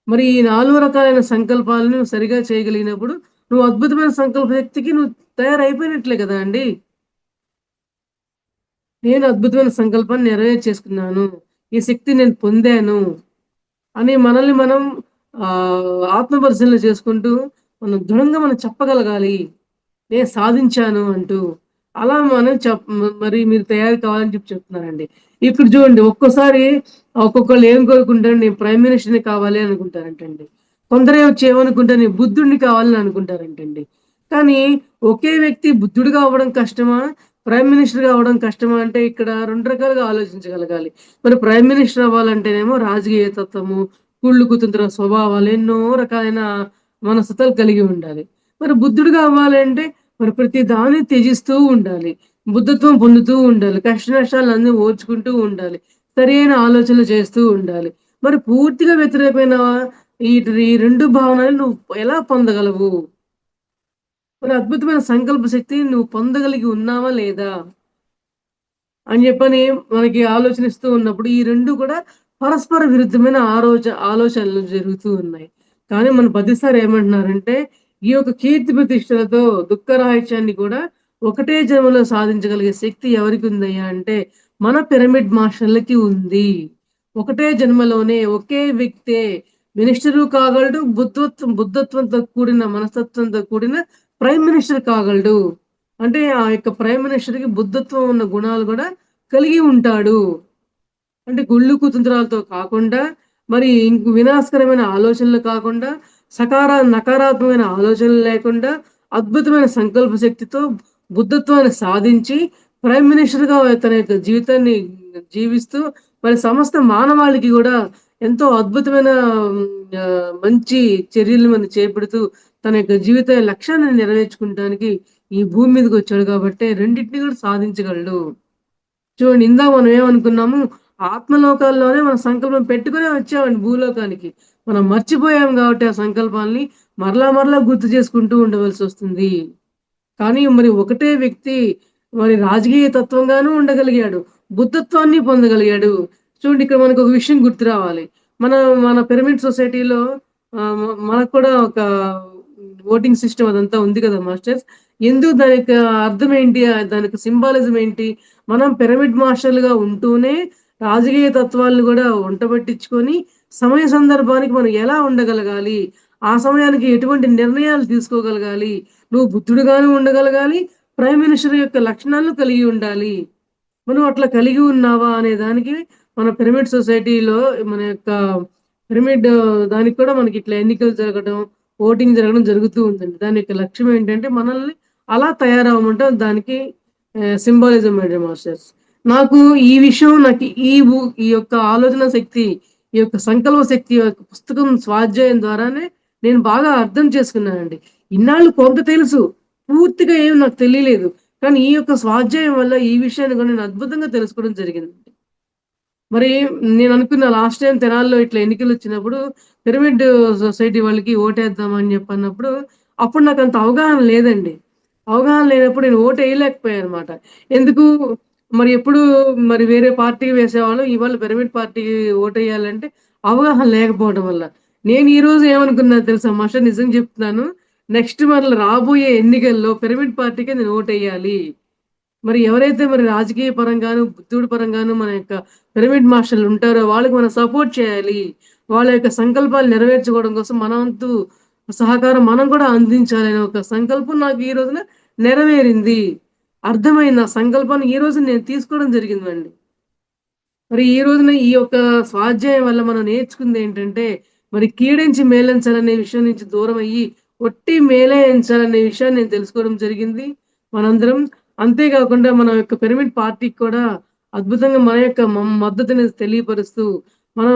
మరి ఈ 4 రకాలైన సంకల్పాలను సరిగా చేయగలిగినప్పుడు నువ్వు అద్భుతమైన సంకల్ప శక్తికి నువ్వు తయారైపోయినట్లే కదా అండి. నేను అద్భుతమైన సంకల్పాన్ని నెరవేర్చేసుకున్నాను. ఈ శక్తి నేను పొందాను. అని మనల్ని మనం ఆత్మ పరిశీలన చేసుకుంటూ మనం దృఢంగా మనం చెప్పగలగాలి. నేను సాధించాను అంటూ. అలా మనం మరి మీరు తయారు కావాలని చెప్తున్నారండి. ఇప్పుడు చూడండి ఒక్కోసారి ఒక్కొక్కళ్ళు ఏం కోరుకుంటారు నేను ప్రైమ్ మినిస్టర్‌ని కావాలి అనుకుంటారంటండి. కొందరేమో ఏమనుకుంటారు నేను బుద్ధుడిని కావాలని అనుకుంటారంటండి. కానీ ఒకే వ్యక్తి బుద్ధుడిగా అవ్వడం కష్టమా? ప్రైమ్ మినిస్టర్‌గా అవ్వడం కష్టమా? అంటే ఇక్కడ 2 రకాలుగా ఆలోచించగలగాలి. మరి ప్రైమ్ మినిస్టర్ అవ్వాలంటేనేమో రాజకీయ తత్వము, కుళ్ళు కుతంత్ర స్వభావాలు ఎన్నో రకాలైన మనస్తత్వాలు కలిగి ఉండాలి. మరి బుద్ధుడిగా అవ్వాలంటే మరి ప్రతి దాన్ని త్యజిస్తూ ఉండాలి. బుద్ధత్వం పొందుతూ ఉండాలి. కష్ట నష్టాలన్నీ ఓర్చుకుంటూ ఉండాలి. సరైన ఆలోచనలు చేస్తూ ఉండాలి. మరి పూర్తిగా వ్యతిరేకమైన ఈ ఈ 2 భావనలు నువ్వు ఎలా పొందగలవు? మరి అద్భుతమైన సంకల్ప శక్తిని నువ్వు పొందగలిగి ఉన్నావా లేదా? అని చెప్పని మనకి ఆలోచనిస్తూ ఉన్నప్పుడు ఈ 2 కూడా పరస్పర విరుద్ధమైన ఆలోచనలు జరుగుతూ ఉన్నాయి. కానీ మన ప్రతిసారి ఏమంటున్నారంటే, ఈ యొక్క కీర్తి ప్రతిష్టలతో దుఃఖరాహిత్యాన్ని కూడా ఒకటే జన్మలో సాధించగలిగే శక్తి ఎవరికుందయ్యా అంటే, మన పిరమిడ్ మాస్టర్‌లకి ఉంది. ఒకటే జన్మలోనే ఒకే వ్యక్తే మినిస్టరు కాగలడు. బుద్ధత్వంతో కూడిన మనస్తత్వంతో కూడిన ప్రైమ్ మినిస్టర్ కాగలడు. అంటే ఆ యొక్క ప్రైమ్ మినిస్టర్‌కి బుద్ధత్వం ఉన్న గుణాలు గూడా కలిగి ఉంటాడు. అంటే కుళ్ళు కుతంత్రాలతో కాకుండా, మరి వినాశకరమైన ఆలోచనలు కాకుండా, నకారాత్మకమైన ఆలోచనలు లేకుండా, అద్భుతమైన సంకల్ప శక్తితో బుద్ధత్వాన్ని సాధించి, ప్రైమ్ మినిస్టర్‌గా తన యొక్క జీవితాన్ని జీవిస్తూ, మరి సమస్త మానవాళికి గూడా ఎంతో అద్భుతమైన మంచి చర్యలు చేపడుతూ, తన యొక్క జీవిత లక్ష్యాన్ని నెరవేర్చుకుంటానికి ఈ భూమి మీదకొచ్చాడు గాబట్టే రెండిటిని గూడా సాధించగలడు. చూడండి ఇందాక మనం ఏమనుకున్నాము, ఆత్మలోకాల్లోనే మనం సంకల్పం పెట్టుకునే వచ్చామండి భూలోకానికి. మనం మర్చిపోయాం గాబట్టి ఆ సంకల్పాల్ని మరలా గుర్తు చేసుకుంటూ ఉండవలసొస్తుంది. కానీ మరి ఒకటే వ్యక్తి మరి రాజకీయ తత్వంగాను ఉండగలిగాడు. బుద్ధత్వాన్ని పొందగలిగాడు. చూడండి ఇక్కడ మనకొక విషయం గుర్తు రావాలి. మన మన పిరమిడ్ సొసైటీలో మనకు కూడా ఒక ఓటింగ్ సిస్టమ్ అదంతా ఉంది కదా మాస్టర్స్. ఎందుకు దాని యొక్క అర్థం ఏంటి? దానికి సింబాలిజం ఏంటి? మనం పిరమిడ్ మాస్టర్‌లుగా ఉంటూనే రాజకీయ తత్వాలను గూడా వంటబట్టించుకొని సమయ సందర్భానికి మనం ఎలా ఉండగలగాలి? ఆ సమయానికి ఎటువంటి నిర్ణయాలు తీసుకోగలగాలి? నువ్వు బుద్ధుడుగాను ఉండగలగాలి. ప్రైమ్ మినిస్టర్ యొక్క లక్షణాలను కలిగి ఉండాలి. మనం అట్లా కలిగి ఉన్నావా అనే దానికి మన పిరమిడ్ సొసైటీలో మన యొక్క పిరమిడ్ దానికి కూడా మనకి ఇట్లా ఎన్నికలు జరగడం, ఓటింగ్ జరగడం జరుగుతూ ఉందండి. దాని యొక్క లక్ష్యం ఏంటంటే మనల్ని అలా తయారవ్వమంటే దానికి సింబాలిజం అండి మాస్టర్స్. నాకు ఈ విషయం నాకు ఈ యొక్క ఆలోచన శక్తి, ఈ యొక్క సంకల్ప శక్తి యొక్క పుస్తకం స్వాధ్యాయం ద్వారానే నేను బాగా అర్థం చేసుకున్నానండి. ఇన్నాళ్ళు కొంత తెలుసు. పూర్తిగా ఏమి నాకు తెలియలేదు. కానీ ఈ యొక్క స్వాధ్యాయం వల్ల ఈ విషయాన్ని కూడా నేను అద్భుతంగా తెలుసుకోవడం జరిగిందండి. మరి నేననుకున్న లాస్ట్ టైమ్ తెనాలిలో ఇట్లా ఎన్నికలొచ్చినప్పుడు పిరమిడ్ సొసైటీ వాళ్ళకి ఓటేద్దాం అని చెప్పన్నప్పుడు, అప్పుడు నాకంత అవగాహన లేదండి. అవగాహన లేనప్పుడు నేను ఓటేయలేకపోయానన్నమాట. ఎందుకు మరి ఎప్పుడు మరి వేరే పార్టీకి వేసేవాళ్ళం. ఇవాళ పిరమిడ్ పార్టీకి ఓటేయాలంటే అవగాహన లేకపోవడం వల్ల. నేను ఈరోజు ఏమనుకున్నా తెలుసా మాస్టర్ నిజంగా చెప్తున్నాను. నెక్స్ట్ మరల రాబోయే ఎన్నికల్లో పిరమిడ్ పార్టీకే నేను ఓటేయాలి. మరి ఎవరైతే మరి రాజకీయ పరంగాను, బుద్ధుడి పరంగాను మన యొక్క పిరమిడ్ మాస్టర్‌లు ఉంటారో వాళ్ళకి మనం సపోర్ట్ చేయాలి. వాళ్ళ యొక్క సంకల్పాలు నెరవేర్చుకోవడం కోసం మన వంతు సహకారం మనం కూడా అందించాలనే ఒక సంకల్పం నాకు ఈ రోజున నెరవేరింది. అర్థమైంది. ఆ సంకల్పాన్ని ఈ రోజు నేను తీసుకోవడం జరిగిందండి. మరి ఈ రోజున ఈ యొక్క స్వాధ్యాయం వల్ల మనం నేర్చుకుందేంటంటే, మరి కీడెంచి మేలెంచాలనే విషయం నుంచి దూరమయ్యి, ఒట్టి మేలే ఎంచాలనే విషయాన్ని నేను తెలుసుకోవడం జరిగింది. మనందరం అంతే కాకుండా మన యొక్క పిరమిడ్ పార్టీకి కూడా అద్భుతంగా మన యొక్క మద్దతుని తెలియపరుస్తూ, మనం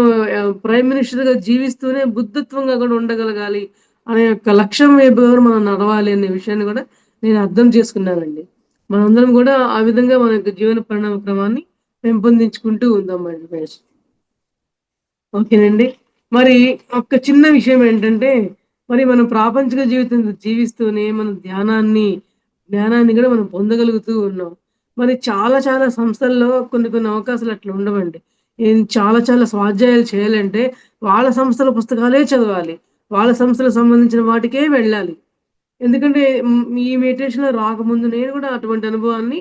ప్రైమ్ మినిస్టర్‌గా జీవిస్తూనే బుద్ధత్వంగా కూడా ఉండగలగాలి అనే యొక్క లక్ష్యం వైపు కూడా మనం నడవాలి అనే విషయాన్ని కూడా నేను అర్థం చేసుకున్నానండి. మనందరం కూడా ఆ విధంగా మన యొక్క జీవన పరిణామ క్రమాన్ని పెంపొందించుకుంటూ ఉందాం మరి ఫ్రెండ్స్. ఓకేనండి. మరి ఒక చిన్న విషయం ఏంటంటే, మరి మనం ప్రాపంచిక జీవితం జీవిస్తూనే మనం జ్ఞానాన్ని గూడా మనం పొందగలుగుతూ ఉన్నాం. మరి చాలా చాలా సంస్థల్లో కొన్ని కొన్ని అవకాశాలు అట్లా ఉండవండి. చాలా చాలా స్వాధ్యాయాలు చేయాలంటే వాళ్ళ సంస్థల పుస్తకాలే చదవాలి. వాళ్ళ సంస్థలకు సంబంధించిన వాటికే వెళ్ళాలి. ఎందుకంటే ఈ మెడిటేషన్‌లో రాకముందు నేను గూడా అటువంటి అనుభవాన్ని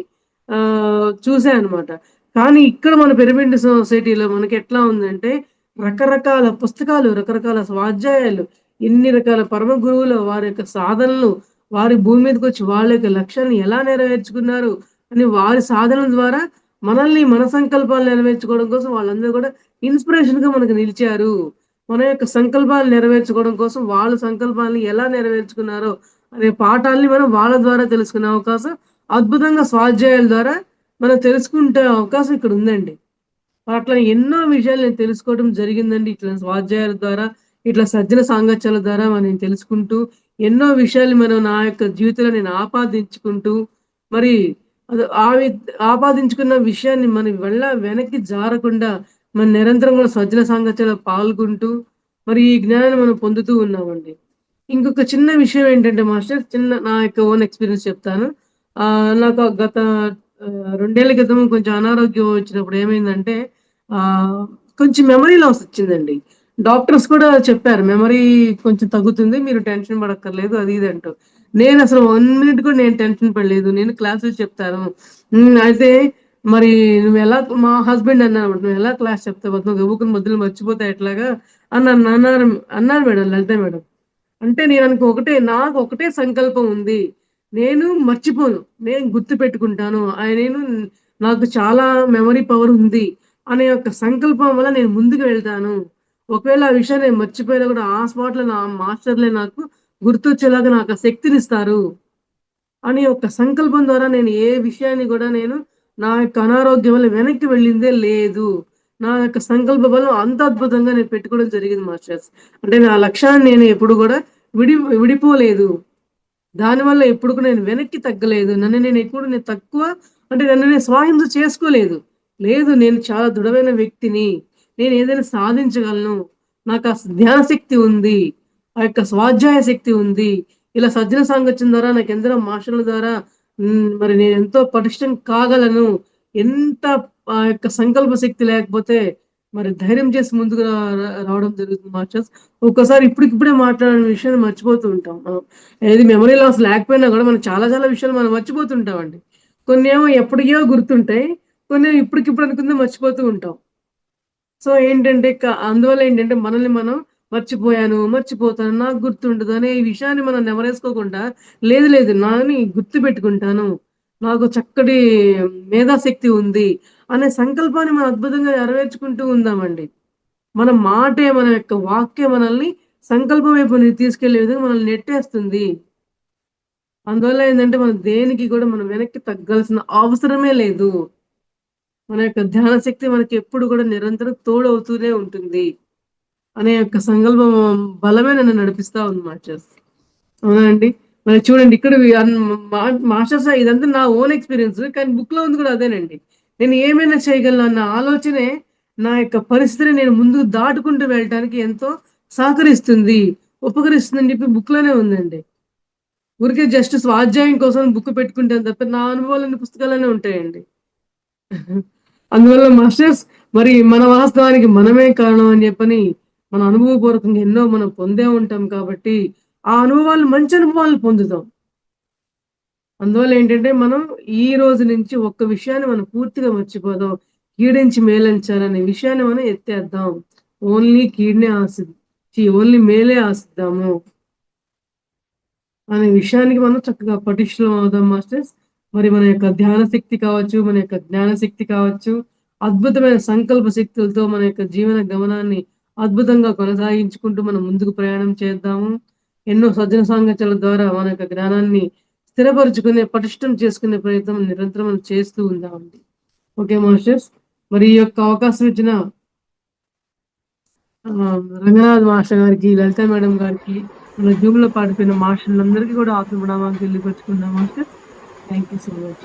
చూసా అనమాట. కానీ ఇక్కడ మన పిరమిడ్ సొసైటీలో మనకెట్లా ఉందంటే, రకరకాల పుస్తకాలు, రకరకాల స్వాధ్యాయాలు, ఎన్ని రకాల పరమ గురువులు వారి యొక్క సాధనలు, వారి భూమి మీదకొచ్చి వాళ్ళ యొక్క లక్ష్యాన్ని ఎలా నెరవేర్చుకున్నారు అని వారి సాధనల ద్వారా మనల్ని మన సంకల్పాలు నెరవేర్చుకోవడం కోసం వాళ్ళందరూ కూడా ఇన్‌స్పిరేషన్‌గా మనకు నిలిచారు. మన యొక్క సంకల్పాలు నెరవేర్చుకోవడం కోసం వాళ్ళ సంకల్పాలను ఎలా నెరవేర్చుకున్నారో అనే పాఠాల్ని మనం వాళ్ళ ద్వారా తెలుసుకునే అవకాశం అద్భుతంగా స్వాధ్యాయాల ద్వారా మనం తెలుసుకుంటే అవకాశం ఇక్కడ ఉందండి. అట్లా ఎన్నో విషయాలు నేను తెలుసుకోవడం జరిగిందండి. ఇట్లా స్వాధ్యాయాల ద్వారా, ఇట్లా సజ్జన సాంగత్యాల ద్వారా నేను తెలుసుకుంటూ, ఎన్నో విషయాలు మనం నా యొక్క జీవితంలో నేను ఆపాదించుకుంటూ, మరి అది ఆపాదించుకున్న విషయాన్ని మనం వెనక్కి జారకుండా, మనం నిరంతరం కూడా సజ్జన సాంగత్యాల్లో పాల్గొంటూ, మరి ఈ జ్ఞానాన్ని మనం పొందుతూ ఉన్నామండి. ఇంకొక చిన్న విషయం ఏంటంటే మాస్టర్, నా యొక్క ఓన్ ఎక్స్‌పీరియన్స్ చెప్తాను. నాకు గత 2 ఏళ్ల క్రితం కొంచెం అనారోగ్యం వచ్చినప్పుడు ఏమైందంటే, ఆహ్, కొంచెం మెమరీ లాస్ వచ్చిందండి. డాక్టర్స్ కూడా చెప్పారు, "మెమరీ కొంచెం తగ్గుతుంది. మీరు టెన్షన్ పడక్కర్లేదు." అది ఇది అంటూ. నేనసలు 1 మినిట్ కూడా నేను టెన్షన్ పడలేదు. నేను క్లాసులు చెప్తాను. అయితే మరి మా హస్బెండ్ అన్నారన్నమాట, "నువ్వెలా క్లాస్ చెప్తావు? నువ్వు గబుక్కున మధ్యలో మర్చిపోతే ఎట్లాగా?" అని అన్నారు మేడం, లలిత మేడం. అంటే నాకొకటే సంకల్పం ఉంది. నేను మర్చిపోను. నేను గుర్తుపెట్టుకుంటాను. నాకు చాలా మెమరీ పవర్ ఉంది అనే ఒక సంకల్పం వల్ల నేను ముందుకు వెళ్తాను. ఒకవేళ ఆ విషయాన్ని నేను మర్చిపోయినా కూడా ఆ స్పాట్‌లో నా మాస్టర్‌లే నాకు గుర్తొచ్చేలాగా నాకు ఆ శక్తినిస్తారు అనే ఒక సంకల్పం ద్వారా నేను ఏ విషయాన్ని గూడా నా యొక్క అనారోగ్యం వల్ల వెనక్కి వెళ్ళిందే లేదు. నా యొక్క సంకల్ప బలం అంత అద్భుతంగా నేను పెట్టుకోవడం జరిగింది మాస్టర్స్. అంటే నా లక్ష్యాన్ని నేను ఎప్పుడు గూడా విడిపోలేదు. దానివల్ల ఎప్పుడు కూడా నేను వెనక్కి తగ్గలేదు. నేను తక్కువ అంటే నన్ను నేను స్వహింస చేసుకోలేదు. లేదు, నేను చాలా దృఢమైన వ్యక్తిని. నేను ఏదైనా సాధించగలను. నాకు ఆ ధ్యాన శక్తి ఉంది. ఆ యొక్క స్వాధ్యాయ శక్తి ఉంది. ఇలా సజ్జన సాంగత్యం ద్వారా నాకెందరో మాస్టర్‌ల ద్వారా మరి నేనెంతో పటిష్టం కాగలను. ఎంత ఆ యొక్క సంకల్ప శక్తి లేకపోతే మరి ధైర్యం చేసి ముందుకు రావడం జరుగుతుంది మాస్టర్స్. ఒక్కోసారి ఇప్పటికిప్పుడే మాట్లాడిన విషయాన్ని మర్చిపోతూ ఉంటాం మనం. ఏది మెమరీ లాస్ లేకపోయినా కూడా మనం చాలా చాలా విషయాలు మనం మర్చిపోతుంటామండి. కొన్నేమో ఎప్పటికో గుర్తుంటాయి. కొన్నేమో ఇప్పటికిప్పుడు అనుకుందే మర్చిపోతూ ఉంటాం. సో ఏంటంటే అందువల్ల ఏంటంటే మనల్ని మనం మర్చిపోతాను, నాకు గుర్తుండదు అనే ఈ విషయాన్ని మనం నెమరేసుకోకుండా లేదు లేదు నాని గుర్తుపెట్టుకుంటాను. నాకు చక్కటి మేధాశక్తి ఉంది అనే సంకల్పాన్ని మనం అద్భుతంగా నెరవేర్చుకుంటూ ఉందామండి. మన మాటే మన యొక్క వాక్యే మనల్ని సంకల్పం వైపు తీసుకెళ్లే విధంగా మనల్ని నెట్టేస్తుంది. అందువల్ల ఏంటంటే మనం దేనికి కూడా మనం వెనక్కి తగ్గాల్సిన అవసరమే లేదు. మన యొక్క ధ్యాన శక్తి మనకి ఎప్పుడు కూడా నిరంతరం తోడవుతూనే ఉంటుంది అనే యొక్క సంకల్పం బలమే నన్ను నడిపిస్తా ఉంది మాస్టర్స్. అవునా అండి? మరి చూడండి ఇక్కడ మాస్టర్స్ ఇదంతా నా ఓన్ ఎక్స్‌పీరియన్స్. కానీ బుక్‌లో ఉంది కూడా అదేనండి. నేను ఏమైనా చేయగలను అన్న ఆలోచనే నా యొక్క పరిస్థితిని నేను ముందుకు దాటుకుంటూ వెళ్ళటానికి ఎంతో సహకరిస్తుంది, ఉపకరిస్తుందని చెప్పి బుక్‌లోనే ఉందండి. ఊరికే జస్ట్ స్వాధ్యాయం కోసం బుక్ పెట్టుకుంటాను తప్ప నా అనుభవాలన్నీ పుస్తకాల్లోనే ఉంటాయండి. అందువల్ల మాస్టర్స్ మరి మన వాస్తవానికి మనమే కారణం అని చెప్పని మన అనుభవపూర్వకంగా ఎన్నో మనం పొందే ఉంటాం కాబట్టి ఆ అనుభవాలు మంచి అనుభవాలు పొందుతాం. అందువల్ల ఏంటంటే మనం ఈ రోజు నుంచి ఒక్క విషయాన్ని మనం పూర్తిగా మర్చిపోదాం. కీడించి మేలంచాలనే విషయాన్ని మనం ఎత్తేద్దాం. ఓన్లీ కీడ్‌నే ఓన్లీ మేలే ఆశిద్దాము అనే విషయానికి మనం చక్కగా పటిష్టం అవుదాం మాస్టర్స్. మరి మన యొక్క ధ్యాన శక్తి కావచ్చు, మన యొక్క జ్ఞాన శక్తి కావచ్చు, అద్భుతమైన సంకల్ప శక్తులతో మన యొక్క జీవన గమనాన్ని అద్భుతంగా కొనసాగించుకుంటూ మనం ముందుకు ప్రయాణం చేద్దాము. ఎన్నో సజ్జన సాంగత్యాల ద్వారా మన యొక్క జ్ఞానాన్ని స్థిరపరుచుకునే, పటిష్టం చేసుకునే ప్రయత్నం నిరంతరం మనం చేస్తూ ఉందామండి. Okay masters. మరి ఈ యొక్క అవకాశం ఇచ్చిన రంగనాథ్ మాస్టర్ గారికి, లలిత మేడం గారికి, మన జూమ్‌లో పాడిపోయిన మాస్టర్లందరికీ కూడా ఆత్మ ప్రణామాలు తెలియపరుచుకున్నాం master. Thank you so much.